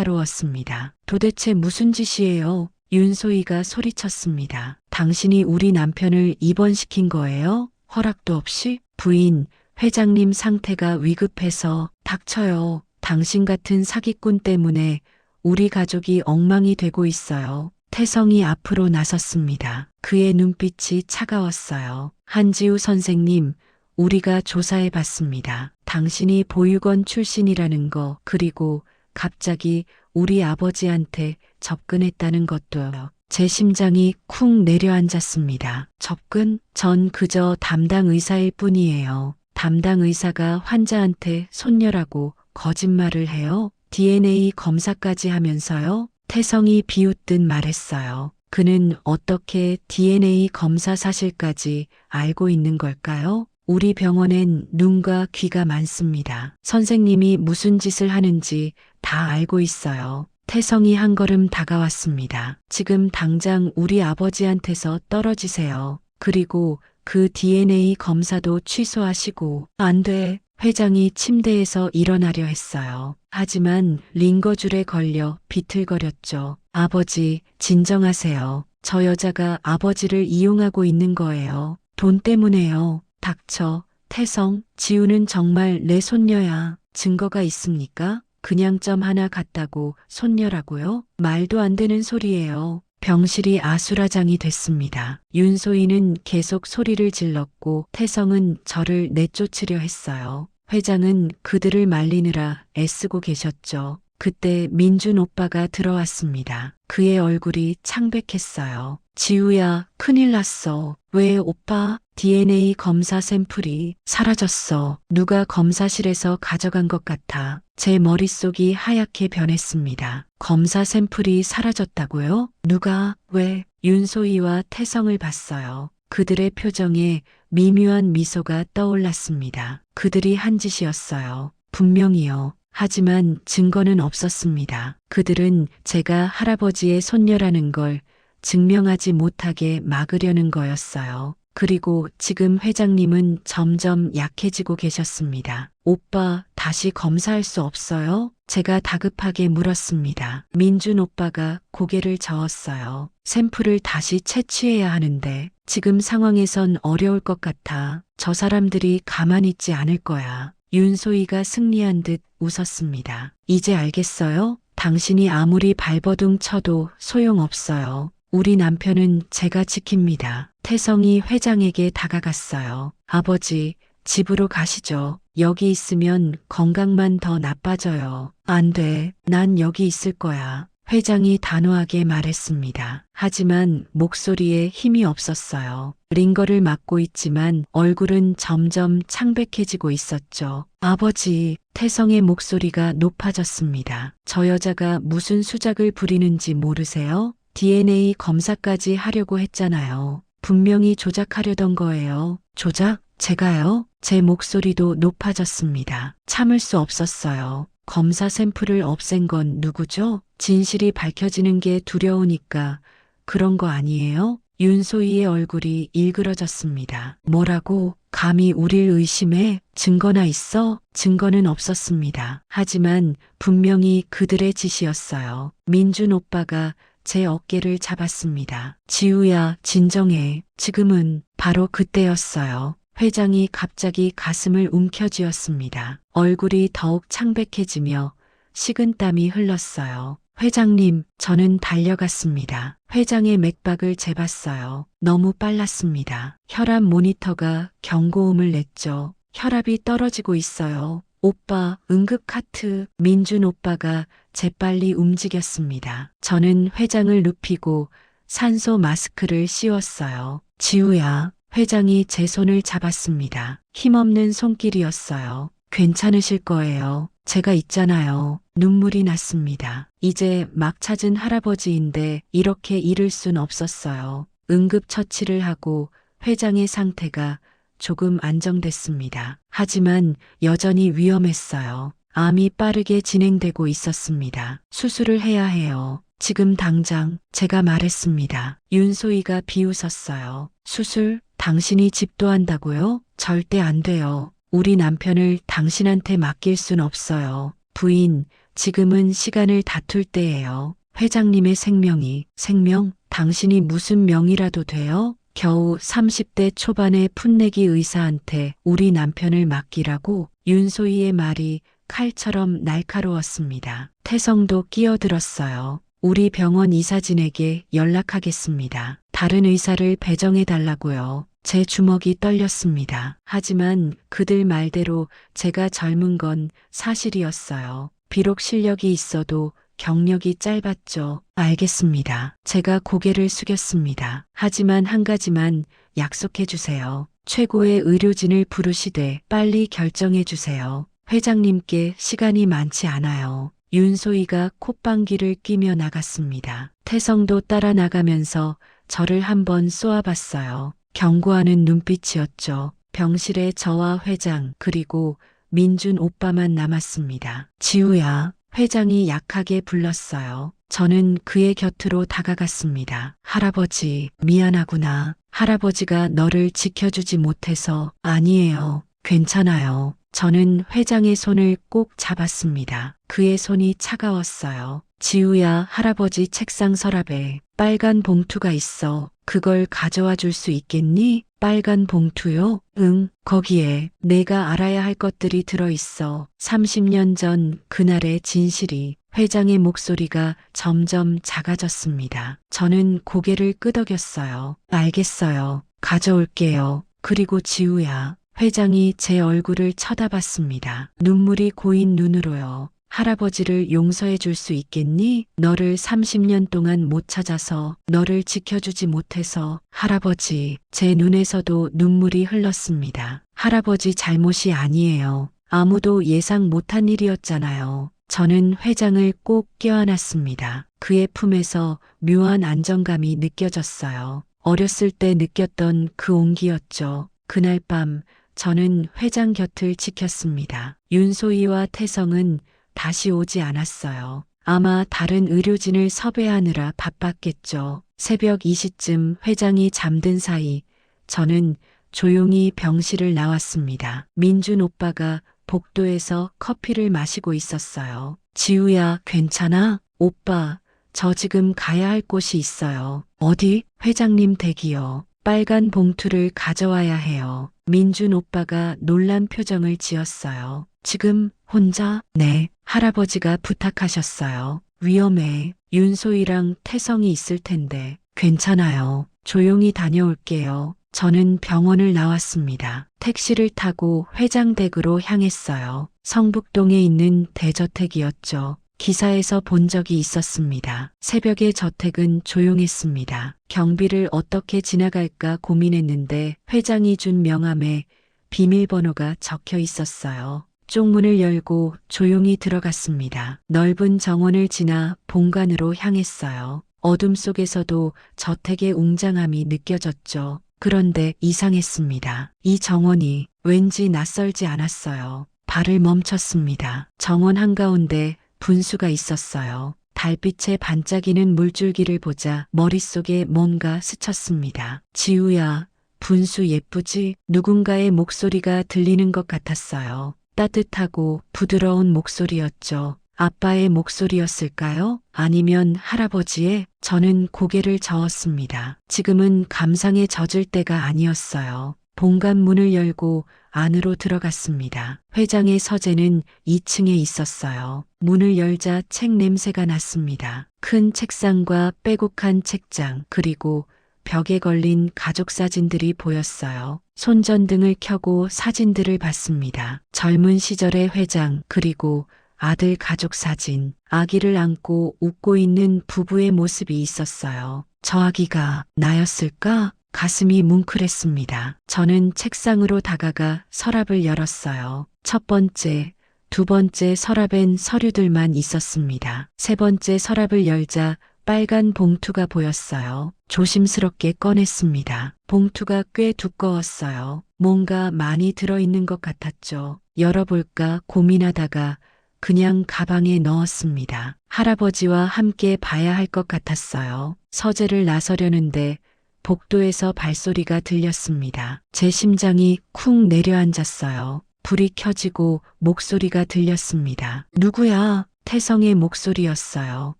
날카로웠습니다. 도대체 무슨 짓이에요? 윤소희가 소리쳤습니다. 당신이 우리 남편을 입원시킨 거예요? 허락도 없이? 부인, 회장님 상태가 위급해서. 닥쳐요. 당신 같은 사기꾼 때문에 우리 가족이 엉망이 되고 있어요. 태성이 앞으로 나섰습니다. 그의 눈빛이 차가웠어요. 한지우 선생님, 우리가 조사해 봤습니다. 당신이 보육원 출신이라는 거, 그리고 갑자기 우리 아버지한테 접근했다는 것도요. 제 심장이 쿵 내려앉았습니다. 접근? 전 그저 담당 의사일 뿐이에요. 담당 의사가 환자한테 손녀라고 거짓말을 해요? DNA 검사까지 하면서요? 태성이 비웃듯 말했어요. 그는 어떻게 DNA 검사 사실까지 알고 있는 걸까요? 우리 병원엔 눈과 귀가 많습니다. 선생님이 무슨 짓을 하는지 다 알고 있어요. 태성이 한 걸음 다가왔습니다. 지금 당장 우리 아버지한테서 떨어지세요. 그리고 그 DNA 검사도 취소하시고. 안 돼. 회장이 침대에서 일어나려 했어요. 하지만 링거줄에 걸려 비틀거렸죠. 아버지, 진정하세요. 저 여자가 아버지를 이용하고 있는 거예요. 돈 때문에요. 닥쳐. 태성, 지우는 정말 내 손녀야. 증거가 있습니까? 그냥 점 하나 같다고 손녀라고요? 말도 안 되는 소리예요. 병실이 아수라장이 됐습니다. 윤소희는 계속 소리를 질렀고 태성은 저를 내쫓으려 했어요. 회장은 그들을 말리느라 애쓰고 계셨죠. 그때 민준 오빠가 들어왔습니다. 그의 얼굴이 창백했어요. 지우야, 큰일 났어. 왜 오빠? DNA 검사 샘플이 사라졌어. 누가 검사실에서 가져간 것 같아. 제 머릿속이 하얗게 변했습니다. 검사 샘플이 사라졌다고요? 누가? 왜? 윤소희와 태성을 봤어요. 그들의 표정에 미묘한 미소가 떠올랐습니다. 그들이 한 짓이었어요. 분명히요. 하지만 증거는 없었습니다. 그들은 제가 할아버지의 손녀라는 걸 증명하지 못하게 막으려는 거였어요. 그리고 지금 회장님은 점점 약해지고 계셨습니다. 오빠, 다시 검사할 수 없어요? 제가 다급하게 물었습니다. 민준 오빠가 고개를 저었어요. 샘플을 다시 채취해야 하는데 지금 상황에선 어려울 것 같아. 저 사람들이 가만히 있지 않을 거야. 윤소희가 승리한 듯 웃었습니다. 이제 알겠어요? 당신이 아무리 발버둥 쳐도 소용없어요. 우리 남편은 제가 지킵니다. 태성이 회장에게 다가갔어요. 아버지, 집으로 가시죠. 여기 있으면 건강만 더 나빠져요. 안 돼. 난 여기 있을 거야. 회장이 단호하게 말했습니다. 하지만 목소리에 힘이 없었어요. 링거를 맞고 있지만 얼굴은 점점 창백해지고 있었죠. 아버지, 태성의 목소리가 높아졌습니다. 저 여자가 무슨 수작을 부리는지 모르세요? DNA 검사까지 하려고 했잖아요. 분명히 조작하려던 거예요. 조작? 제가요? 제 목소리도 높아졌습니다. 참을 수 없었어요. 검사 샘플을 없앤 건 누구죠? 진실이 밝혀지는 게 두려우니까 그런 거 아니에요? 윤소희의 얼굴이 일그러졌습니다. 뭐라고? 감히 우릴 의심해? 증거나 있어? 증거는 없었습니다. 하지만 분명히 그들의 짓이었어요. 민준 오빠가 제 어깨를 잡았습니다. 지우야, 진정해. 지금은 바로 그때였어요. 회장이 갑자기 가슴을 움켜쥐었습니다. 얼굴이 더욱 창백해지며 식은땀이 흘렀어요. 회장님, 저는 달려갔습니다. 회장의 맥박을 재봤어요. 너무 빨랐습니다. 혈압 모니터가 경고음을 냈죠. 혈압이 떨어지고 있어요. 오빠, 응급 카트. 민준 오빠가 재빨리 움직였습니다. 저는 회장을 눕히고 산소 마스크를 씌웠어요. 지우야. 회장이 제 손을 잡았습니다. 힘없는 손길이었어요. 괜찮으실 거예요. 제가 있잖아요. 눈물이 났습니다. 이제 막 찾은 할아버지인데 이렇게 잃을 순 없었어요. 응급처치를 하고 회장의 상태가 조금 안정됐습니다. 하지만 여전히 위험했어요. 암이 빠르게 진행되고 있었습니다. 수술을 해야 해요. 지금 당장. 제가 말했습니다. 윤소희가 비웃었어요. 수술? 당신이 집도한다고요? 절대 안 돼요. 우리 남편을 당신한테 맡길 순 없어요. 부인, 지금은 시간을 다툴 때예요. 회장님의 생명? 당신이 무슨 명이라도 돼요? 겨우 30대 초반의 풋내기 의사한테 우리 남편을 맡기라고? 윤소희의 말이 칼처럼 날카로웠습니다. 태성도 끼어들었어요. 우리 병원 이사진에게 연락하겠습니다. 다른 의사를 배정해 달라고요. 제 주먹이 떨렸습니다. 하지만 그들 말대로 제가 젊은 건 사실이었어요. 비록 실력이 있어도 경력이 짧았죠. 알겠습니다. 제가 고개를 숙였습니다. 하지만 한 가지만 약속해 주세요. 최고의 의료진을 부르시되 빨리 결정해 주세요. 회장님께 시간이 많지 않아요. 윤소희가 콧방귀를 뀌며 나갔습니다. 태성도 따라 나가면서 저를 한번 쏘아봤어요. 경고하는 눈빛이었죠. 병실에 저와 회장 그리고 민준 오빠만 남았습니다. 지우야, 회장이 약하게 불렀어요. 저는 그의 곁으로 다가갔습니다. 할아버지, 미안하구나. 할아버지가 너를 지켜주지 못해서. 아니에요. 괜찮아요. 저는 회장의 손을 꼭 잡았습니다. 그의 손이 차가웠어요. 지우야, 할아버지 책상 서랍에 빨간 봉투가 있어. 그걸 가져와 줄 수 있겠니? 빨간 봉투요? 응, 거기에 내가 알아야 할 것들이 들어있어. 30년 전 그날의 진실이. 회장의 목소리가 점점 작아졌습니다. 저는 고개를 끄덕였어요. 알겠어요. 가져올게요. 그리고 지우야. 회장이 제 얼굴을 쳐다봤습니다. 눈물이 고인 눈으로요. 할아버지를 용서해 줄 수 있겠니? 너를 30년 동안 못 찾아서, 너를 지켜주지 못해서. 할아버지, 제 눈에서도 눈물이 흘렀습니다. 할아버지 잘못이 아니에요. 아무도 예상 못한 일이었잖아요. 저는 회장을 꼭 껴안았습니다. 그의 품에서 묘한 안정감이 느껴졌어요. 어렸을 때 느꼈던 그 온기였죠. 그날 밤 저는 회장 곁을 지켰습니다. 윤소희와 태성은 다시 오지 않았어요. 아마 다른 의료진을 섭외하느라 바빴겠죠. 새벽 2시쯤 회장이 잠든 사이 저는 조용히 병실을 나왔습니다. 민준 오빠가 복도에서 커피를 마시고 있었어요. 지우야, 괜찮아? 오빠, 저 지금 가야 할 곳이 있어요. 어디? 회장님 댁이요. 빨간 봉투를 가져와야 해요. 민준 오빠가 놀란 표정을 지었어요. 지금 혼자? 네, 할아버지가 부탁하셨어요. 위험해. 윤소희랑 태성이 있을 텐데. 괜찮아요. 조용히 다녀올게요. 저는 병원을 나왔습니다. 택시를 타고 회장 댁으로 향했어요. 성북동에 있는 대저택이었죠. 기사에서 본 적이 있었습니다. 새벽의 저택은 조용했습니다. 경비를 어떻게 지나갈까 고민했는데 회장이 준 명함에 비밀번호가 적혀 있었어요. 쪽문을 열고 조용히 들어갔습니다. 넓은 정원을 지나 본관으로 향했어요. 어둠 속에서도 저택의 웅장함이 느껴졌죠. 그런데 이상했습니다. 이 정원이 왠지 낯설지 않았어요. 발을 멈췄습니다. 정원 한가운데 분수가 있었어요. 달빛에 반짝이는 물줄기를 보자 머릿속에 뭔가 스쳤습니다. 지우야, 분수 예쁘지? 누군가의 목소리가 들리는 것 같았어요. 따뜻하고 부드러운 목소리였죠. 아빠의 목소리였을까요? 아니면 할아버지의? 저는 고개를 저었습니다. 지금은 감상에 젖을 때가 아니었어요. 본관 문을 열고 안으로 들어갔습니다. 회장의 서재는 2층에 있었어요. 문을 열자 책 냄새가 났습니다. 큰 책상과 빼곡한 책장, 그리고 벽에 걸린 가족 사진들이 보였어요. 손전등을 켜고 사진들을 봤습니다. 젊은 시절의 회장, 그리고 아들 가족 사진, 아기를 안고 웃고 있는 부부의 모습이 있었어요. 저 아기가 나였을까? 가슴이 뭉클했습니다. 저는 책상으로 다가가 서랍을 열었어요. 첫 번째, 두 번째 서랍엔 서류들만 있었습니다. 세 번째 서랍을 열자 빨간 봉투가 보였어요. 조심스럽게 꺼냈습니다. 봉투가 꽤 두꺼웠어요. 뭔가 많이 들어있는 것 같았죠. 열어볼까 고민하다가 그냥 가방에 넣었습니다. 할아버지와 함께 봐야 할 것 같았어요. 서재를 나서려는데 복도에서 발소리가 들렸습니다. 제 심장이 쿵 내려앉았어요. 불이 켜지고 목소리가 들렸습니다. 누구야? 태성의 목소리였어요.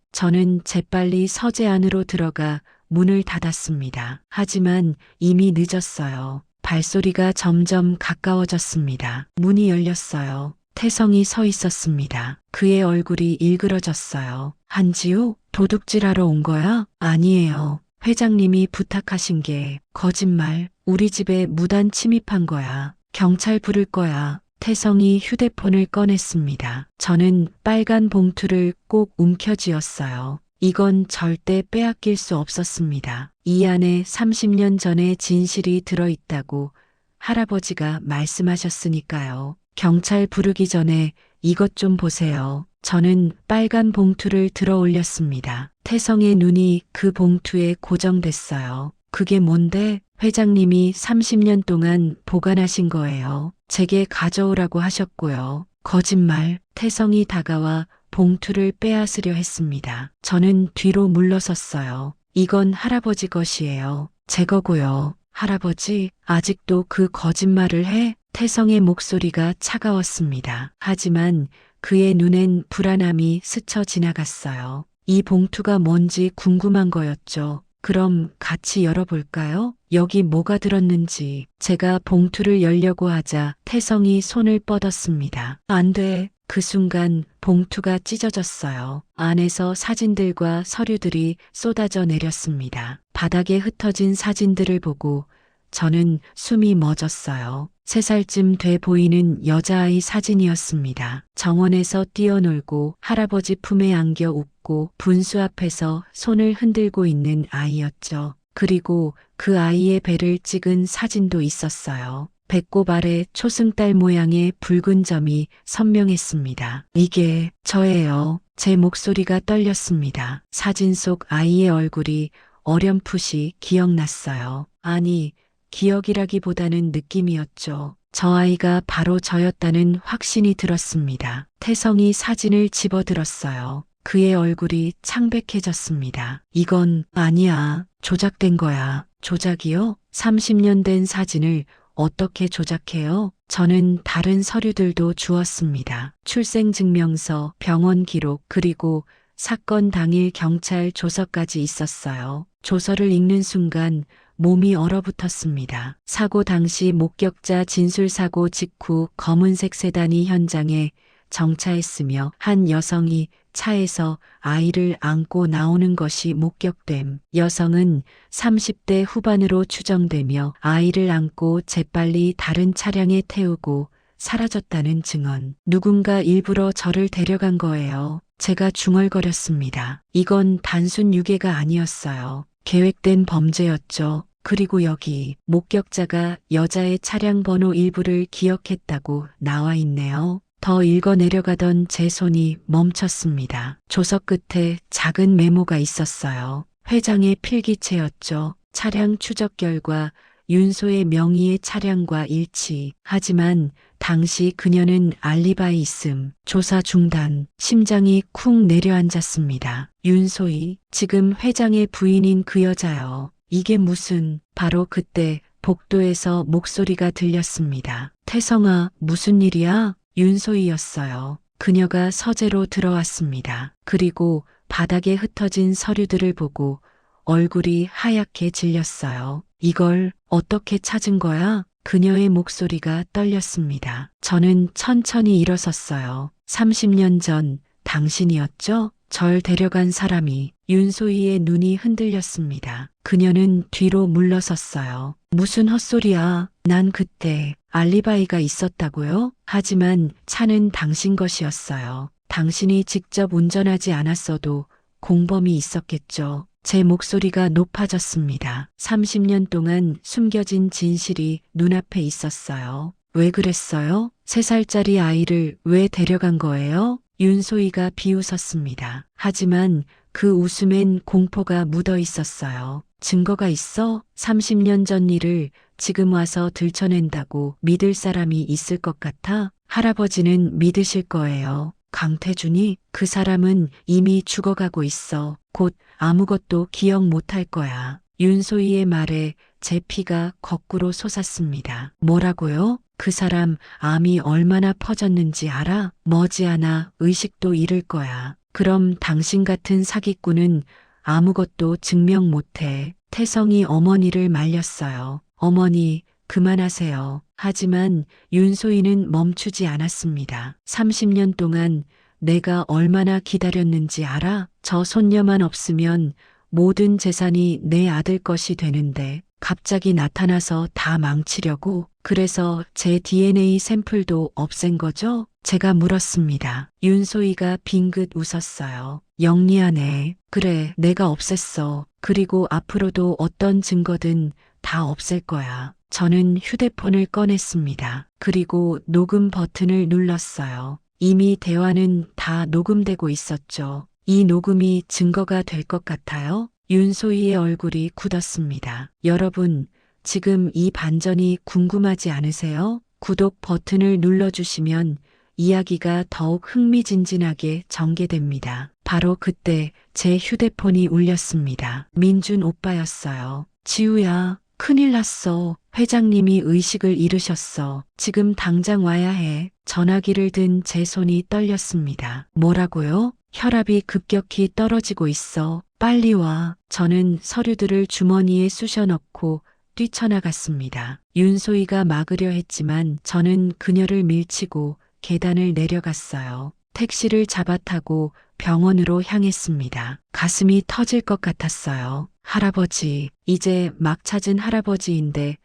저는 재빨리 서재 안으로 들어가 문을 닫았습니다. 하지만 이미 늦었어요. 발소리가 점점 가까워졌습니다. 문이 열렸어요. 태성이 서 있었습니다. 그의 얼굴이 일그러졌어요. 한지우, 도둑질하러 온 거야? 아니에요. 회장님이 부탁하신 게. 거짓말. 우리 집에 무단 침입한 거야. 경찰 부를 거야. 태성이 휴대폰을 꺼냈습니다. 저는 빨간 봉투를 꼭 움켜쥐었어요. 이건 절대 빼앗길 수 없었습니다. 이 안에 30년 전의 진실이 들어있다고 할아버지가 말씀하셨으니까요. 경찰 부르기 전에 이것 좀 보세요. 저는 빨간 봉투를 들어 올렸습니다. 태성의 눈이 그 봉투에 고정됐어요. 그게 뭔데? 회장님이 30년 동안 보관하신 거예요. 제게 가져오라고 하셨고요. 거짓말. 태성이 다가와 봉투를 빼앗으려 했습니다. 저는 뒤로 물러섰어요. 이건 할아버지 것이에요. 제 거고요. 할아버지, 아직도 그 거짓말을 해? 태성의 목소리가 차가웠습니다. 하지만 그의 눈엔 불안함이 스쳐 지나갔어요. 이 봉투가 뭔지 궁금한 거였죠. 그럼 같이 열어볼까요? 여기 뭐가 들었는지. 제가 봉투를 열려고 하자 태성이 손을 뻗었습니다. 안 돼. 그 순간 봉투가 찢어졌어요. 안에서 사진들과 서류들이 쏟아져 내렸습니다. 바닥에 흩어진 사진들을 보고 저는 숨이 멎었어요. 3살쯤 돼 보이는 여자아이 사진이었습니다. 정원에서 뛰어놀고 할아버지 품에 안겨 웃고 분수 앞에서 손을 흔들고 있는 아이였죠. 그리고 그 아이의 배를 찍은 사진도 있었어요. 배꼽 아래 초승달 모양의 붉은 점이 선명했습니다. 이게 저예요. 제 목소리가 떨렸습니다. 사진 속 아이의 얼굴이 어렴풋이 기억났어요. 아니, 기억이라기보다는 느낌이었죠. 저 아이가 바로 저였다는 확신이 들었습니다. 태성이 사진을 집어들었어요. 그의 얼굴이 창백해졌습니다. 이건 아니야. 조작된 거야. 조작이요? 30년 된 사진을 어떻게 조작해요? 저는 다른 서류들도 주었습니다. 출생증명서, 병원 기록, 그리고 사건 당일 경찰 조서까지 있었어요. 조서를 읽는 순간 몸이 얼어붙었습니다. 사고 당시 목격자 진술사고 직후 검은색 세단이 현장에 정차했으며 한 여성이 차에서 아이를 안고 나오는 것이 목격됨. 여성은 30대 후반으로 추정되며 아이를 안고 재빨리 다른 차량에 태우고 사라졌다는 증언. 누군가 일부러 저를 데려간 거예요. 제가 중얼거렸습니다. 이건 단순 유괴가 아니었어요. 계획된 범죄였죠. 그리고 여기 목격자가 여자의 차량 번호 일부를 기억했다고 나와 있네요. 더 읽어 내려가던 제 손이 멈췄습니다. 조서 끝에 작은 메모가 있었어요. 회장의 필기체였죠. 차량 추적 결과 윤소의 명의의 차량과 일치. 하지만 당시 그녀는 알리바이 있음. 조사 중단. 심장이 쿵 내려앉았습니다. 윤소희, 지금 회장의 부인인 그 여자요. 이게 무슨... 바로 그때 복도에서 목소리가 들렸습니다. 태성아, 무슨 일이야? 윤소희였어요. 그녀가 서재로 들어왔습니다. 그리고 바닥에 흩어진 서류들을 보고 얼굴이 하얗게 질렸어요. 이걸 어떻게 찾은 거야? 그녀의 목소리가 떨렸습니다. 저는 천천히 일어섰어요. 30년 전 당신이었죠? 절 데려간 사람이. 윤소희의 눈이 흔들렸습니다. 그녀는 뒤로 물러섰어요. 무슨 헛소리야. 난 그때 알리바이가 있었다고요? 하지만 차는 당신 것이었어요. 당신이 직접 운전하지 않았어도 공범이 있었겠죠. 제 목소리가 높아졌습니다. 30년 동안 숨겨진 진실이 눈앞에 있었어요. 왜 그랬어요? 3살짜리 아이를 왜 데려간 거예요? 윤소희가 비웃었습니다. 하지만 그 웃음엔 공포가 묻어 있었어요. 증거가 있어? 30년 전 일을 지금 와서 들춰낸다고 믿을 사람이 있을 것 같아? 할아버지는 믿으실 거예요. 강태준이? 그 사람은 이미 죽어가고 있어. 곧 아무것도 기억 못할 거야. 윤소희의 말에 제 피가 거꾸로 솟았습니다. 뭐라고요? 그 사람 암이 얼마나 퍼졌는지 알아? 머지않아 의식도 잃을 거야. 그럼 당신 같은 사기꾼은 아무것도 증명 못해. 태성이 어머니를 말렸어요. 어머니, 그만하세요. 하지만 윤소희는 멈추지 않았습니다. 30년 동안 내가 얼마나 기다렸는지 알아? 저 손녀만 없으면 모든 재산이 내 아들 것이 되는데 갑자기 나타나서 다 망치려고. 그래서 제 DNA 샘플도 없앤 거죠? 제가 물었습니다. 윤소희가 빙긋 웃었어요. 영리하네. 그래, 내가 없앴어. 그리고 앞으로도 어떤 증거든 다 없앨 거야. 저는 휴대폰을 꺼냈습니다. 그리고 녹음 버튼을 눌렀어요. 이미 대화는 다 녹음되고 있었죠. 이 녹음이 증거가 될 것 같아요? 윤소희의 얼굴이 굳었습니다. 여러분, 지금 이 반전이 궁금하지 않으세요? 구독 버튼을 눌러주시면 이야기가 더욱 흥미진진하게 전개됩니다. 바로 그때 제 휴대폰이 울렸습니다. 민준 오빠였어요. 지우야, 큰일 났어. 회장님이 의식을 잃으셨어. 지금 당장 와야 해. 전화기를 든 제 손이 떨렸습니다. 뭐라고요? 혈압이 급격히 떨어지고 있어. 빨리 와. 저는 서류들을 주머니에 쑤셔 넣고 뛰쳐나갔습니다. 윤소희가 막으려 했지만 저는 그녀를 밀치고 계단을 내려갔어요. 택시를 잡아 타고 병원으로 향했습니다. 가슴이 터질 것 같았어요. 할아버지, 이제 막 찾은 할아버지인데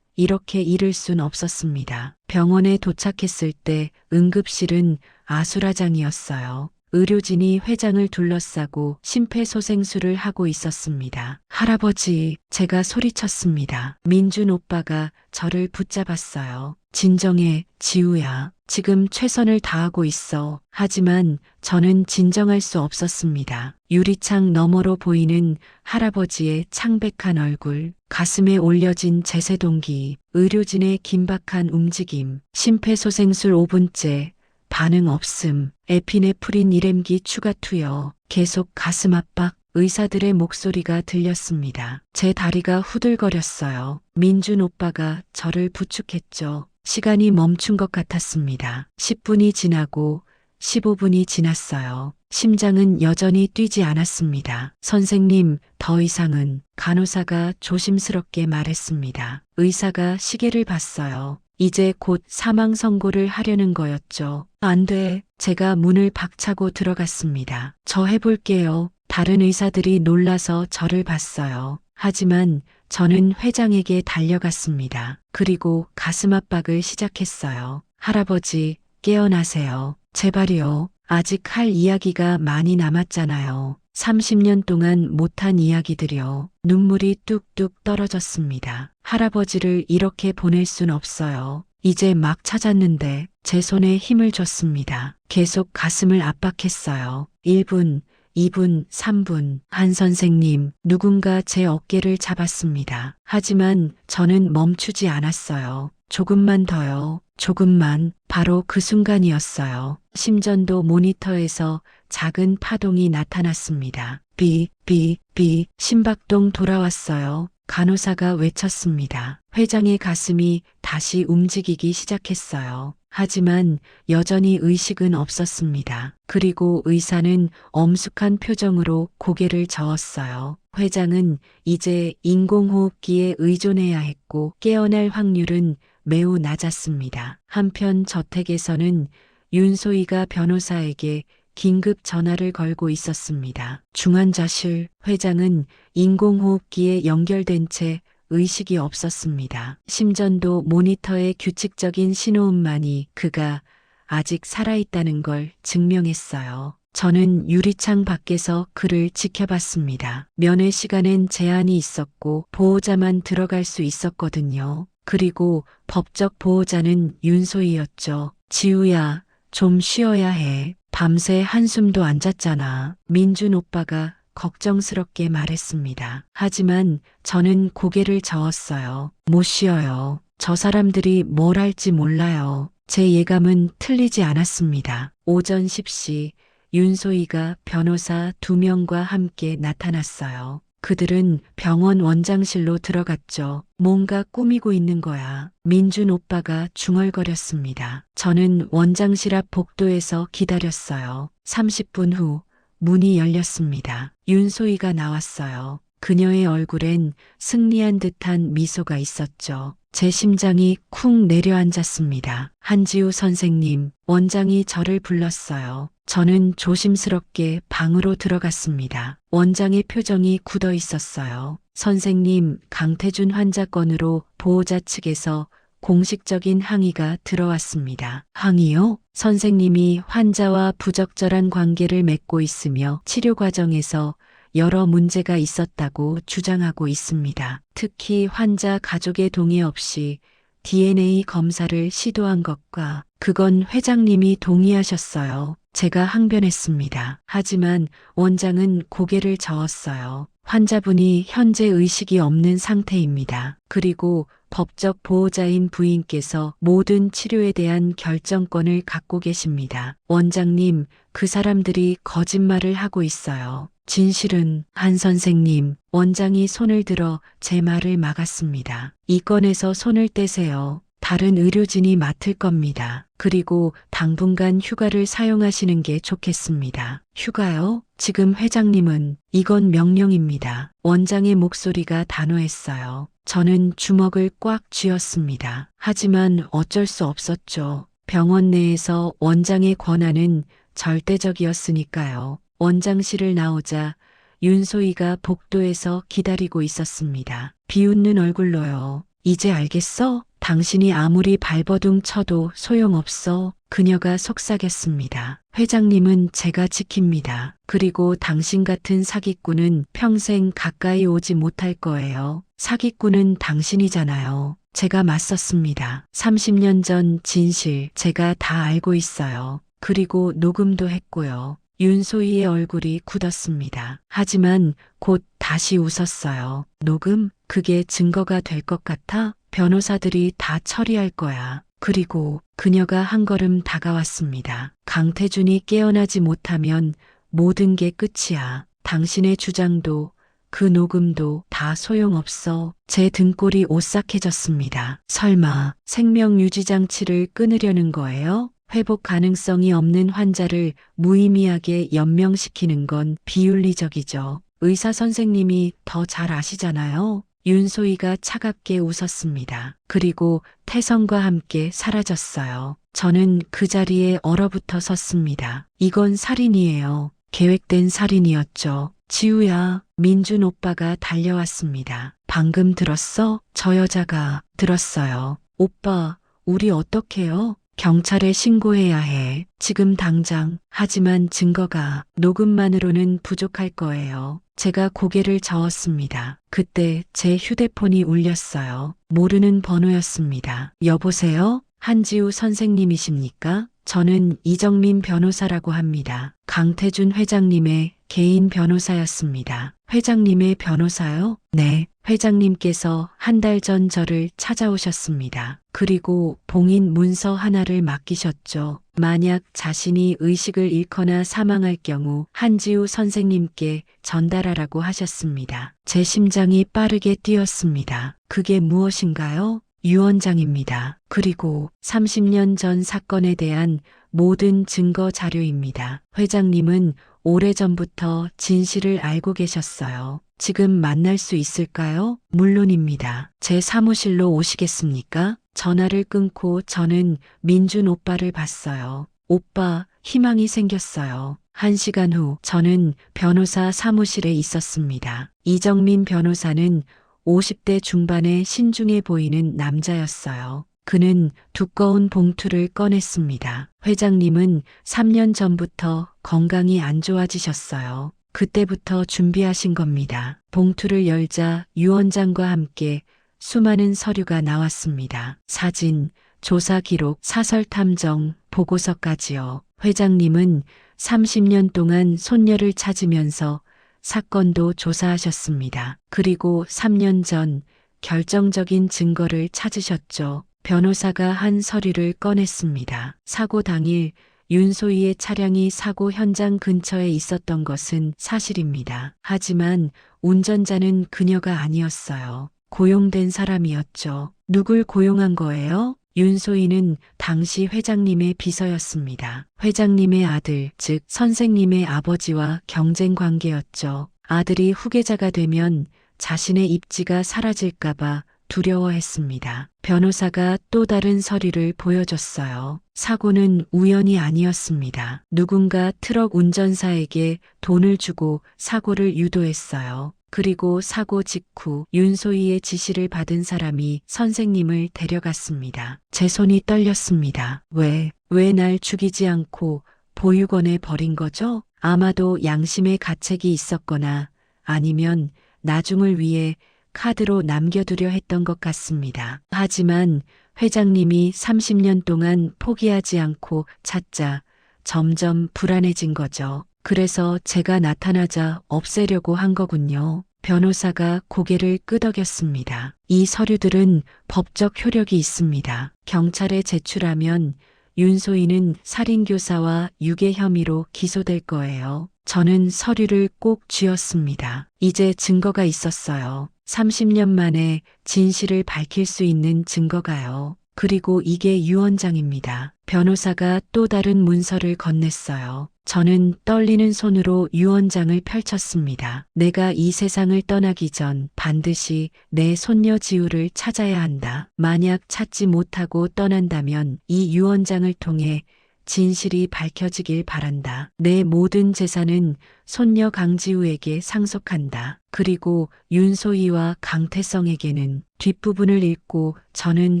이렇게 잃을 순 없었습니다. 병원에 도착했을 때 응급실은 아수라장이었어요. 의료진이 회장을 둘러싸고 심폐소생술을 하고 있었습니다. 할아버지, 제가 소리쳤습니다. 민준 오빠가 저를 붙잡았어요. 진정해, 지우야. 지금 최선을 다하고 있어. 하지만 저는 진정할 수 없었습니다. 유리창 너머로 보이는 할아버지의 창백한 얼굴, 가슴에 올려진 제세동기, 의료진의 긴박한 움직임, 심폐소생술 5분째, 반응 없음, 에피네프린 일엠기 추가 투여, 계속 가슴 압박, 의사들의 목소리가 들렸습니다. 제 다리가 후들거렸어요. 민준 오빠가 저를 부축했죠. 시간이 멈춘 것 같았습니다. 10분이 지나고 15분이 지났어요. 심장은 여전히 뛰지 않았습니다. 선생님, 더 이상은 간호사가 조심스럽게 말했습니다. 의사가 시계를 봤어요. 이제 곧 사망 선고를 하려는 거였죠. 안 돼. 제가 문을 박차고 들어갔습니다. 저 해볼게요. 다른 의사들이 놀라서 저를 봤어요. 하지만 저는 회장에게 달려갔습니다. 그리고 가슴 압박을 시작했어요. 할아버지, 깨어나세요. 제발요. 아직 할 이야기가 많이 남았잖아요. 30년 동안 못한 이야기들이요. 눈물이 뚝뚝 떨어졌습니다. 할아버지를 이렇게 보낼 순 없어요. 이제 막 찾았는데 제 손에 힘을 줬습니다. 계속 가슴을 압박했어요. 1분, 2분, 3분. 한 선생님, 누군가 제 어깨를 잡았습니다. 하지만 저는 멈추지 않았어요. 조금만 더요. 조금만. 바로 그 순간이었어요. 심전도 모니터에서 작은 파동이 나타났습니다. 비, 비, 비. 심박동 돌아왔어요. 간호사가 외쳤습니다. 회장의 가슴이 다시 움직이기 시작했어요. 하지만 여전히 의식은 없었습니다. 그리고 의사는 엄숙한 표정으로 고개를 저었어요. 회장은 이제 인공호흡기에 의존해야 했고 깨어날 확률은 매우 낮았습니다. 한편 저택에서는 윤소희가 변호사에게 긴급 전화를 걸고 있었습니다. 중환자실. 회장은 인공호흡기에 연결된 채 의식이 없었습니다. 심전도 모니터의 규칙적인 신호음만이 그가 아직 살아있다는 걸 증명했어요. 저는 유리창 밖에서 그를 지켜봤습니다. 면회 시간엔 제한이 있었고 보호자만 들어갈 수 있었거든요. 그리고 법적 보호자는 윤소희였죠. 지우야, 좀 쉬어야 해. 밤새 한숨도 안 잤잖아. 민준 오빠가 걱정스럽게 말했습니다. 하지만 저는 고개를 저었어요. 못 쉬어요. 저 사람들이 뭘 할지 몰라요. 제 예감은 틀리지 않았습니다. 오전 10시 윤소희가 변호사 2명과 함께 나타났어요. 그들은 병원 원장실로 들어갔죠. 뭔가 꾸미고 있는 거야. 민준 오빠가 중얼거렸습니다. 저는 원장실 앞 복도에서 기다렸어요. 30분 후 문이 열렸습니다. 윤소희가 나왔어요. 그녀의 얼굴엔 승리한 듯한 미소가 있었죠. 제 심장이 쿵 내려앉았습니다. 한지우 선생님, 원장이 저를 불렀어요. 저는 조심스럽게 방으로 들어갔습니다. 원장의 표정이 굳어 있었어요. 선생님, 강태준 환자 건으로 보호자 측에서 공식적인 항의가 들어왔습니다. 항의요? 선생님이 환자와 부적절한 관계를 맺고 있으며 치료 과정에서 여러 문제가 있었다고 주장하고 있습니다. 특히 환자 가족의 동의 없이 DNA 검사를 시도한 것과 그건 회장님이 동의하셨어요. 제가 항변했습니다. 하지만 원장은 고개를 저었어요. 환자분이 현재 의식이 없는 상태입니다. 그리고 법적 보호자인 부인께서 모든 치료에 대한 결정권을 갖고 계십니다. 원장님, 그 사람들이 거짓말을 하고 있어요. 진실은 한 선생님, 원장이 손을 들어 제 말을 막았습니다. 이 건에서 손을 떼세요. 다른 의료진이 맡을 겁니다. 그리고 당분간 휴가를 사용하시는 게 좋겠습니다. 휴가요? 지금 회장님은 이건 명령입니다. 원장의 목소리가 단호했어요. 저는 주먹을 꽉 쥐었습니다. 하지만 어쩔 수 없었죠. 병원 내에서 원장의 권한은 절대적이었으니까요. 원장실을 나오자 윤소희가 복도에서 기다리고 있었습니다. 비웃는 얼굴로요. 이제 알겠어? 당신이 아무리 발버둥 쳐도 소용없어. 그녀가 속삭였습니다. 회장님은 제가 지킵니다. 그리고 당신 같은 사기꾼은 평생 가까이 오지 못할 거예요. 사기꾼은 당신이잖아요. 제가 맞섰습니다. 30년 전 진실 제가 다 알고 있어요. 그리고 녹음도 했고요. 윤소희의 얼굴이 굳었습니다. 하지만 곧 다시 웃었어요. 녹음? 그게 증거가 될 것 같아? 변호사들이 다 처리할 거야. 그리고 그녀가 한 걸음 다가왔습니다. 강태준이 깨어나지 못하면 모든 게 끝이야. 당신의 주장도 그 녹음도 다 소용없어. 제 등골이 오싹해졌습니다. 설마 생명유지장치를 끊으려는 거예요? 회복 가능성이 없는 환자를 무의미하게 연명시키는 건 비윤리적이죠. 의사 선생님이 더 잘 아시잖아요. 윤소희가 차갑게 웃었습니다. 그리고 태성과 함께 사라졌어요. 저는 그 자리에 얼어붙어 섰습니다. 이건 살인이에요. 계획된 살인이었죠. 지우야, 민준 오빠가 달려왔습니다. 방금 들었어? 저 여자가. 들었어요. 오빠, 우리 어떡해요? 경찰에 신고해야 해. 지금 당장. 하지만 증거가 녹음만으로는 부족할 거예요. 제가 고개를 저었습니다. 그때 제 휴대폰이 울렸어요. 모르는 번호였습니다. 여보세요? 한지우 선생님이십니까? 저는 이정민 변호사라고 합니다. 강태준 회장님의 개인 변호사였습니다. 회장님의 변호사요? 네. 회장님께서 한 달 전 저를 찾아오셨습니다. 그리고 봉인 문서 하나를 맡기셨죠. 만약 자신이 의식을 잃거나 사망할 경우 한지우 선생님께 전달하라고 하셨습니다. 제 심장이 빠르게 뛰었습니다. 그게 무엇인가요? 유언장입니다. 그리고 30년 전 사건에 대한 모든 증거 자료입니다. 회장님은 오래전부터 진실을 알고 계셨어요. 지금 만날 수 있을까요? 물론입니다. 제 사무실로 오시겠습니까? 전화를 끊고 저는 민준 오빠를 봤어요. 오빠, 희망이 생겼어요. 1시간 후 저는 변호사 사무실에 있었습니다. 이정민 변호사는 50대 중반의 신중해 보이는 남자였어요. 그는 두꺼운 봉투를 꺼냈습니다. 회장님은 3년 전부터 건강이 안 좋아지셨어요. 그때부터 준비하신 겁니다. 봉투를 열자 유언장과 함께 수많은 서류가 나왔습니다. 사진, 조사 기록, 사설 탐정, 보고서까지요. 회장님은 30년 동안 손녀를 찾으면서 사건도 조사하셨습니다. 그리고 3년 전 결정적인 증거를 찾으셨죠. 변호사가 한 서류를 꺼냈습니다. 사고 당일 윤소희의 차량이 사고 현장 근처에 있었던 것은 사실입니다. 하지만 운전자는 그녀가 아니었어요. 고용된 사람이었죠. 누굴 고용한 거예요? 윤소희는 당시 회장님의 비서였습니다. 회장님의 아들, 즉 선생님의 아버지와 경쟁 관계였죠. 아들이 후계자가 되면 자신의 입지가 사라질까봐 두려워했습니다. 변호사가 또 다른 서류를 보여줬어요. 사고는 우연이 아니었습니다. 누군가 트럭 운전사에게 돈을 주고 사고를 유도했어요. 그리고 사고 직후 윤소희의 지시를 받은 사람이 선생님을 데려갔습니다. 제 손이 떨렸습니다. 왜 날 죽이지 않고 보육원에 버린 거죠? 아마도 양심의 가책이 있었거나 아니면 나중을 위해 카드로 남겨두려 했던 것 같습니다. 하지만 회장님이 30년 동안 포기하지 않고 찾자 점점 불안해진 거죠. 그래서 제가 나타나자 없애려고 한 거군요. 변호사가 고개를 끄덕였습니다. 이 서류들은 법적 효력이 있습니다. 경찰에 제출하면 윤소희는 살인교사와 유괴 혐의로 기소될 거예요. 저는 서류를 꼭 쥐었습니다. 이제 증거가 있었어요. 30년 만에 진실을 밝힐 수 있는 증거가요. 그리고 이게 유언장입니다. 변호사가 또 다른 문서를 건넸어요. 저는 떨리는 손으로 유언장을 펼쳤습니다. 내가 이 세상을 떠나기 전 반드시 내 손녀 지우를 찾아야 한다. 만약 찾지 못하고 떠난다면 이 유언장을 통해 진실이 밝혀지길 바란다. 내 모든 재산은 손녀 강지우에게 상속한다. 그리고 윤소희와 강태성에게는 뒷부분을 읽고 저는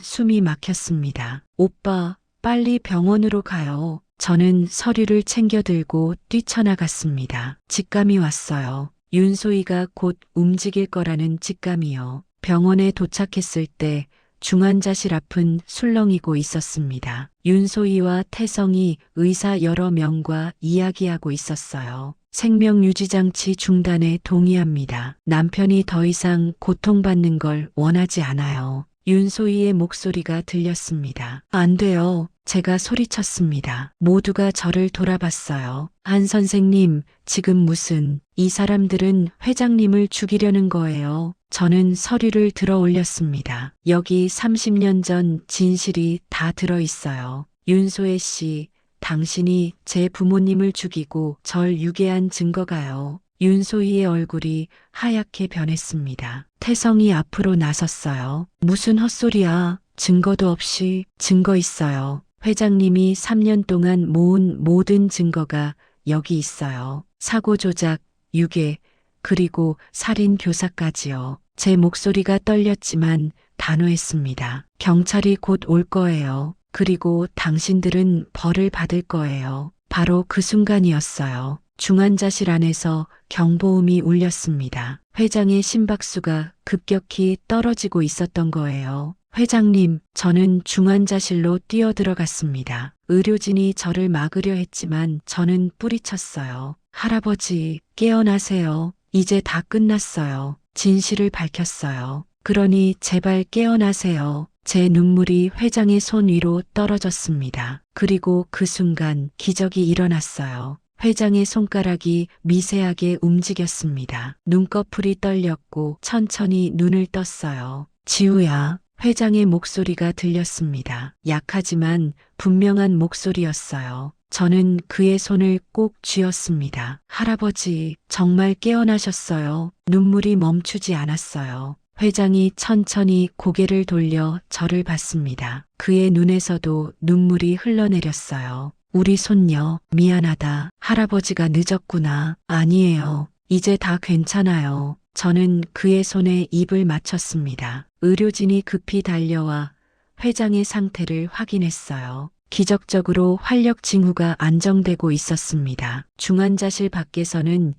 숨이 막혔습니다. 오빠, 빨리 병원으로 가요. 저는 서류를 챙겨 들고 뛰쳐나갔습니다. 직감이 왔어요. 윤소희가 곧 움직일 거라는 직감이요. 병원에 도착했을 때 중환자실 앞은 술렁이고 있었습니다. 윤소희와 태성이 의사 여러 명과 이야기하고 있었어요. 생명유지장치 중단에 동의합니다. 남편이 더 이상 고통받는 걸 원하지 않아요. 윤소희의 목소리가 들렸습니다. 안 돼요. 제가 소리쳤습니다. 모두가 저를 돌아봤어요. 한 선생님, 지금 무슨, 이 사람들은 회장님을 죽이려는 거예요. 저는 서류를 들어 올렸습니다. 여기 30년 전 진실이 다 들어 있어요. 윤소혜 씨, 당신이 제 부모님을 죽이고 절 유괴한 증거가요. 윤소희의 얼굴이 하얗게 변했습니다. 태성이 앞으로 나섰어요. 무슨 헛소리야. 증거도 없이. 증거 있어요. 회장님이 3년 동안 모은 모든 증거가 여기 있어요. 사고 조작, 유괴, 그리고 살인 교사까지요. 제 목소리가 떨렸지만 단호했습니다. 경찰이 곧 올 거예요. 그리고 당신들은 벌을 받을 거예요. 바로 그 순간이었어요. 중환자실 안에서 경보음이 울렸습니다. 회장의 심박수가 급격히 떨어지고 있었던 거예요. 회장님, 저는 중환자실로 뛰어들어갔습니다. 의료진이 저를 막으려 했지만 저는 뿌리쳤어요. 할아버지, 깨어나세요. 이제 다 끝났어요. 진실을 밝혔어요. 그러니 제발 깨어나세요. 제 눈물이 회장의 손 위로 떨어졌습니다. 그리고 그 순간 기적이 일어났어요. 회장의 손가락이 미세하게 움직였습니다. 눈꺼풀이 떨렸고 천천히 눈을 떴어요. 지우야. 회장의 목소리가 들렸습니다. 약하지만 분명한 목소리였어요. 저는 그의 손을 꼭 쥐었습니다. 할아버지, 정말 깨어나셨어요. 눈물이 멈추지 않았어요. 회장이 천천히 고개를 돌려 저를 봤습니다. 그의 눈에서도 눈물이 흘러내렸어요. 우리 손녀, 미안하다. 할아버지가 늦었구나. 아니에요. 이제 다 괜찮아요. 저는 그의 손에 입을 맞췄습니다. 의료진이 급히 달려와 회장의 상태를 확인했어요. 기적적으로 활력 징후가 안정되고 있었습니다. 중환자실 밖에서는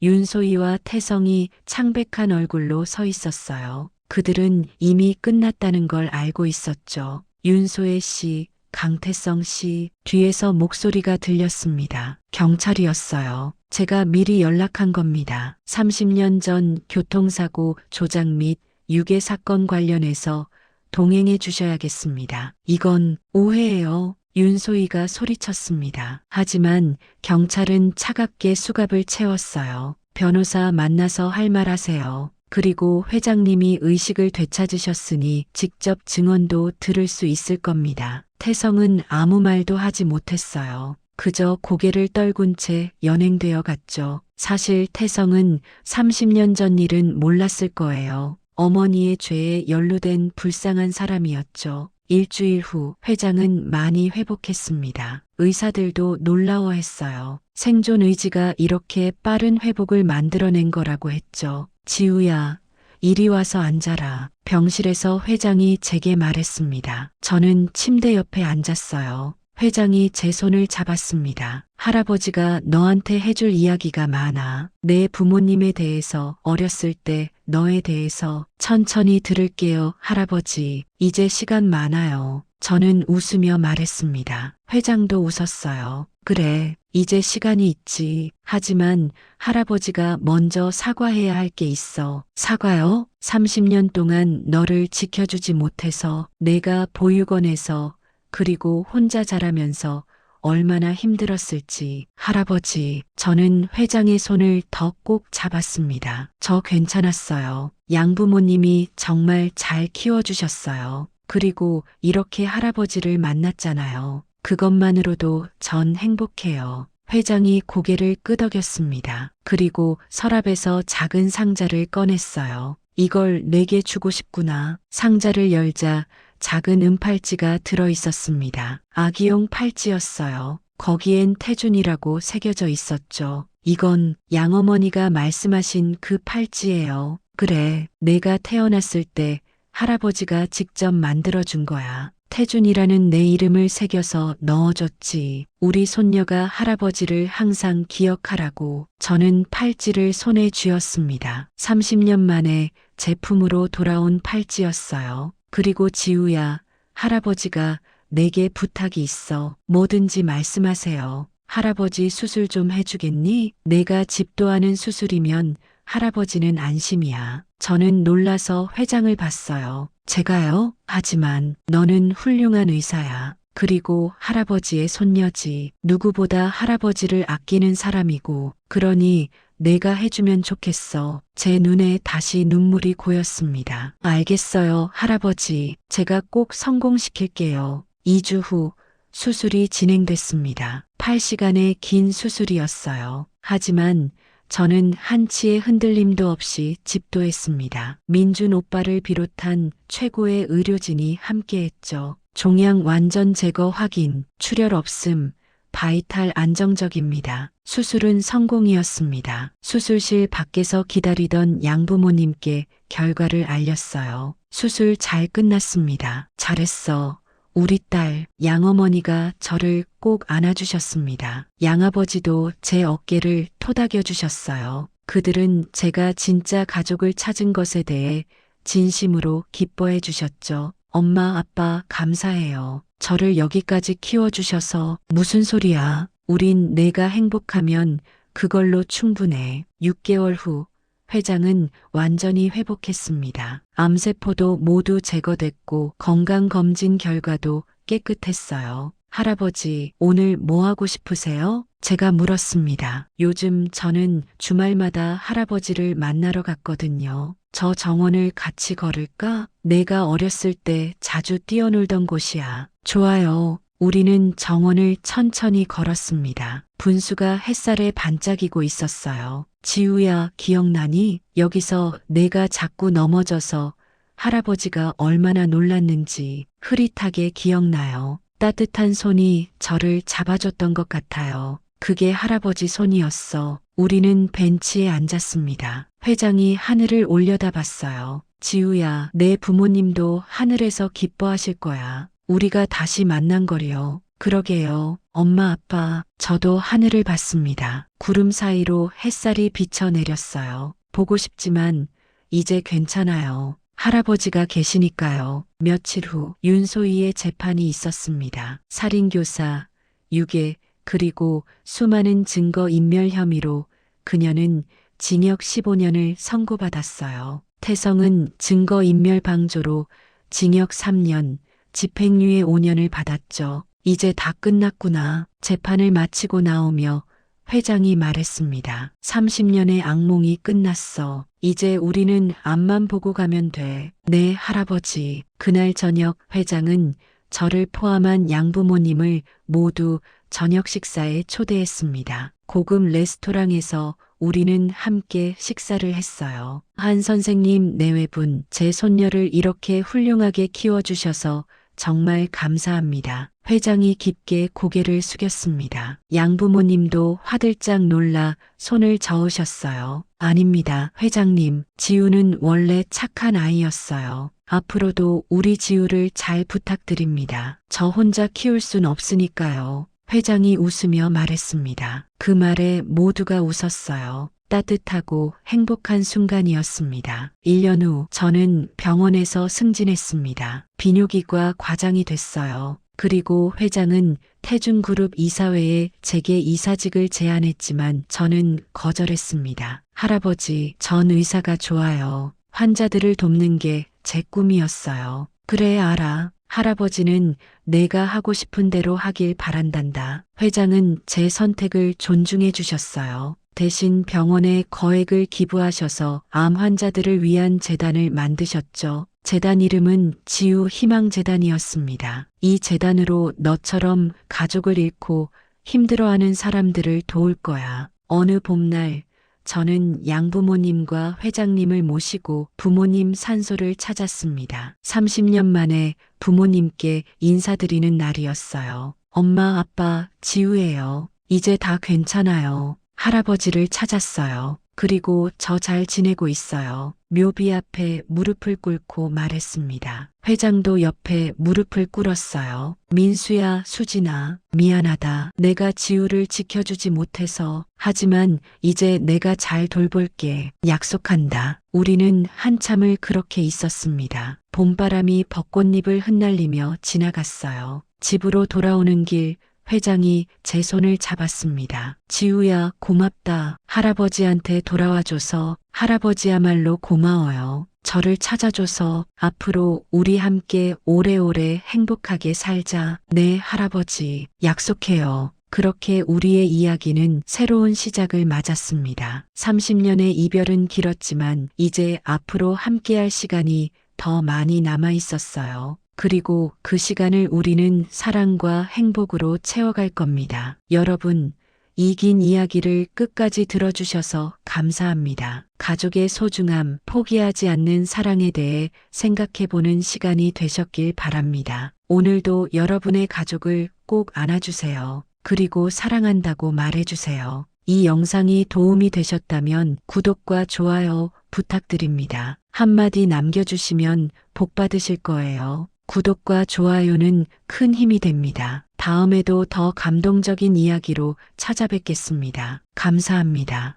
윤소희와 태성이 창백한 얼굴로 서 있었어요. 그들은 이미 끝났다는 걸 알고 있었죠. 윤소혜 씨, 강태성 씨, 뒤에서 목소리가 들렸습니다. 경찰이었어요. 제가 미리 연락한 겁니다. 30년 전 교통사고 조작 및 유괴 사건 관련해서 동행해 주셔야겠습니다. 이건 오해예요. 윤소희가 소리쳤습니다. 하지만 경찰은 차갑게 수갑을 채웠어요. 변호사 만나서 할 말 하세요. 그리고 회장님이 의식을 되찾으셨으니 직접 증언도 들을 수 있을 겁니다. 태성은 아무 말도 하지 못했어요. 그저 고개를 떨군 채 연행되어 갔죠. 사실 태성은 30년 전 일은 몰랐을 거예요. 어머니의 죄에 연루된 불쌍한 사람이었죠. 일주일 후 회장은 많이 회복했습니다. 의사들도 놀라워했어요. 생존 의지가 이렇게 빠른 회복을 만들어낸 거라고 했죠. 지우야, 이리 와서 앉아라. 병실에서 회장이 제게 말했습니다. 저는 침대 옆에 앉았어요. 회장이 제 손을 잡았습니다. 할아버지가 너한테 해줄 이야기가 많아. 내 부모님에 대해서, 어렸을 때 너에 대해서 천천히 들을게요, 할아버지. 이제 시간 많아요. 저는 웃으며 말했습니다. 회장도 웃었어요. 그래, 이제 시간이 있지. 하지만 할아버지가 먼저 사과해야 할 게 있어. 사과요? 30년 동안 너를 지켜주지 못해서 내가 보육원에서 그리고 혼자 자라면서 얼마나 힘들었을지. 할아버지, 저는 회장의 손을 더 꼭 잡았습니다. 저 괜찮았어요. 양부모님이 정말 잘 키워주셨어요. 그리고 이렇게 할아버지를 만났잖아요. 그것만으로도 전 행복해요. 회장이 고개를 끄덕였습니다. 그리고 서랍에서 작은 상자를 꺼냈어요. 이걸 내게 주고 싶구나. 상자를 열자 작은 은팔찌가 들어 있었습니다. 아기용 팔찌였어요. 거기엔 태준이라고 새겨져 있었죠. 이건 양어머니가 말씀하신 그 팔찌예요. 그래, 내가 태어났을 때 할아버지가 직접 만들어준 거야. 태준이라는 내 이름을 새겨서 넣어줬지. 우리 손녀가 할아버지를 항상 기억하라고. 저는 팔찌를 손에 쥐었습니다. 30년 만에 제품으로 돌아온 팔찌였어요. 그리고 지우야, 할아버지가 내게 부탁이 있어. 뭐든지 말씀하세요. 할아버지 수술 좀 해주겠니? 내가 집도하는 수술이면 할아버지는 안심이야. 저는 놀라서 회장을 봤어요. 제가요? 하지만 너는 훌륭한 의사야. 그리고 할아버지의 손녀지. 누구보다 할아버지를 아끼는 사람이고, 그러니 내가 해주면 좋겠어. 제 눈에 다시 눈물이 고였습니다. 알겠어요, 할아버지. 제가 꼭 성공시킬게요. 2주 후 수술이 진행됐습니다. 8시간의 긴 수술이었어요. 하지만 저는 한치의 흔들림도 없이 집도했습니다. 민준 오빠를 비롯한 최고의 의료진이 함께했죠. 종양 완전 제거 확인, 출혈 없음, 바이탈 안정적입니다. 수술은 성공이었습니다. 수술실 밖에서 기다리던 양부모님께 결과를 알렸어요. 수술 잘 끝났습니다. 잘했어. 우리 딸, 양어머니가 저를 꼭 안아주셨습니다. 양아버지도 제 어깨를 토닥여 주셨어요. 그들은 제가 진짜 가족을 찾은 것에 대해 진심으로 기뻐해 주셨죠. 엄마, 아빠, 감사해요. 저를 여기까지 키워주셔서. 무슨 소리야. 우린 내가 행복하면 그걸로 충분해. 6개월 후 회장은 완전히 회복했습니다. 암세포도 모두 제거됐고 건강검진 결과도 깨끗했어요. 할아버지, 오늘 뭐 하고 싶으세요? 제가 물었습니다. 요즘 저는 주말마다 할아버지를 만나러 갔거든요. 저 정원을 같이 걸을까? 내가 어렸을 때 자주 뛰어놀던 곳이야. 좋아요. 우리는 정원을 천천히 걸었습니다. 분수가 햇살에 반짝이고 있었어요. 지우야, 기억나니? 여기서 내가 자꾸 넘어져서 할아버지가 얼마나 놀랐는지 흐릿하게 기억나요. 따뜻한 손이 저를 잡아줬던 것 같아요. 그게 할아버지 손이었어. 우리는 벤치에 앉았습니다. 회장이 하늘을 올려다봤어요. 지우야, 내 부모님도 하늘에서 기뻐하실 거야. 우리가 다시 만난 거려. 그러게요. 엄마, 아빠, 저도 하늘을 봤습니다. 구름 사이로 햇살이 비쳐내렸어요. 보고 싶지만 이제 괜찮아요. 할아버지가 계시니까요. 며칠 후 윤소희의 재판이 있었습니다. 살인교사, 유괴, 그리고 수많은 증거 인멸 혐의로 그녀는 징역 15년을 선고받았어요. 태성은 증거 인멸 방조로 징역 3년, 집행유예 5년을 받았죠. 이제 다 끝났구나. 재판을 마치고 나오며 회장이 말했습니다. 30년의 악몽이 끝났어. 이제 우리는 앞만 보고 가면 돼. 네, 할아버지. 그날 저녁 회장은 저를 포함한 양부모님을 모두 저녁 식사에 초대했습니다. 고급 레스토랑에서 우리는 함께 식사를 했어요. 한 선생님 내외분, 제 손녀를 이렇게 훌륭하게 키워주셔서 정말 감사합니다. 회장이 깊게 고개를 숙였습니다. 양부모님도 화들짝 놀라 손을 저으셨어요. 아닙니다, 회장님. 지우는 원래 착한 아이였어요. 앞으로도 우리 지우를 잘 부탁드립니다. 저 혼자 키울 순 없으니까요. 회장이 웃으며 말했습니다. 그 말에 모두가 웃었어요. 따뜻하고 행복한 순간이었습니다. 1년 후 저는 병원에서 승진했습니다. 비뇨기과 과장이 됐어요. 그리고 회장은 태중그룹 이사회에 제게 이사직을 제안했지만 저는 거절했습니다. 할아버지, 전 의사가 좋아요. 환자들을 돕는 게 제 꿈이었어요. 그래, 알아. 할아버지는 내가 하고 싶은 대로 하길 바란단다. 회장은 제 선택을 존중해 주셨어요. 대신 병원에 거액을 기부하셔서 암 환자들을 위한 재단을 만드셨죠. 재단 이름은 지우희망재단이었습니다. 이 재단으로 너처럼 가족을 잃고 힘들어하는 사람들을 도울 거야. 어느 봄날 저는 양부모님과 회장님을 모시고 부모님 산소를 찾았습니다. 30년 만에 부모님께 인사드리는 날이었어요. 엄마, 아빠, 지우예요. 이제 다 괜찮아요. 할아버지를 찾았어요. 그리고 저 잘 지내고 있어요. 묘비 앞에 무릎을 꿇고 말했습니다. 회장도 옆에 무릎을 꿇었어요. 민수야, 수진아, 미안하다. 내가 지우를 지켜주지 못해서. 하지만 이제 내가 잘 돌볼게. 약속한다. 우리는 한참을 그렇게 있었습니다. 봄바람이 벚꽃잎을 흩날리며 지나갔어요. 집으로 돌아오는 길, 회장이 제 손을 잡았습니다. 지우야, 고맙다. 할아버지한테 돌아와줘서. 할아버지야말로 고마워요. 저를 찾아줘서. 앞으로 우리 함께 오래오래 행복하게 살자. 네, 할아버지. 약속해요. 그렇게 우리의 이야기는 새로운 시작을 맞았습니다. 30년의 이별은 길었지만 이제 앞으로 함께할 시간이 더 많이 남아 있었어요. 그리고 그 시간을 우리는 사랑과 행복으로 채워갈 겁니다. 여러분, 이 긴 이야기를 끝까지 들어주셔서 감사합니다. 가족의 소중함, 포기하지 않는 사랑에 대해 생각해보는 시간이 되셨길 바랍니다. 오늘도 여러분의 가족을 꼭 안아주세요. 그리고 사랑한다고 말해주세요. 이 영상이 도움이 되셨다면 구독과 좋아요 부탁드립니다. 한마디 남겨주시면 복 받으실 거예요. 구독과 좋아요는 큰 힘이 됩니다. 다음에도 더 감동적인 이야기로 찾아뵙겠습니다. 감사합니다.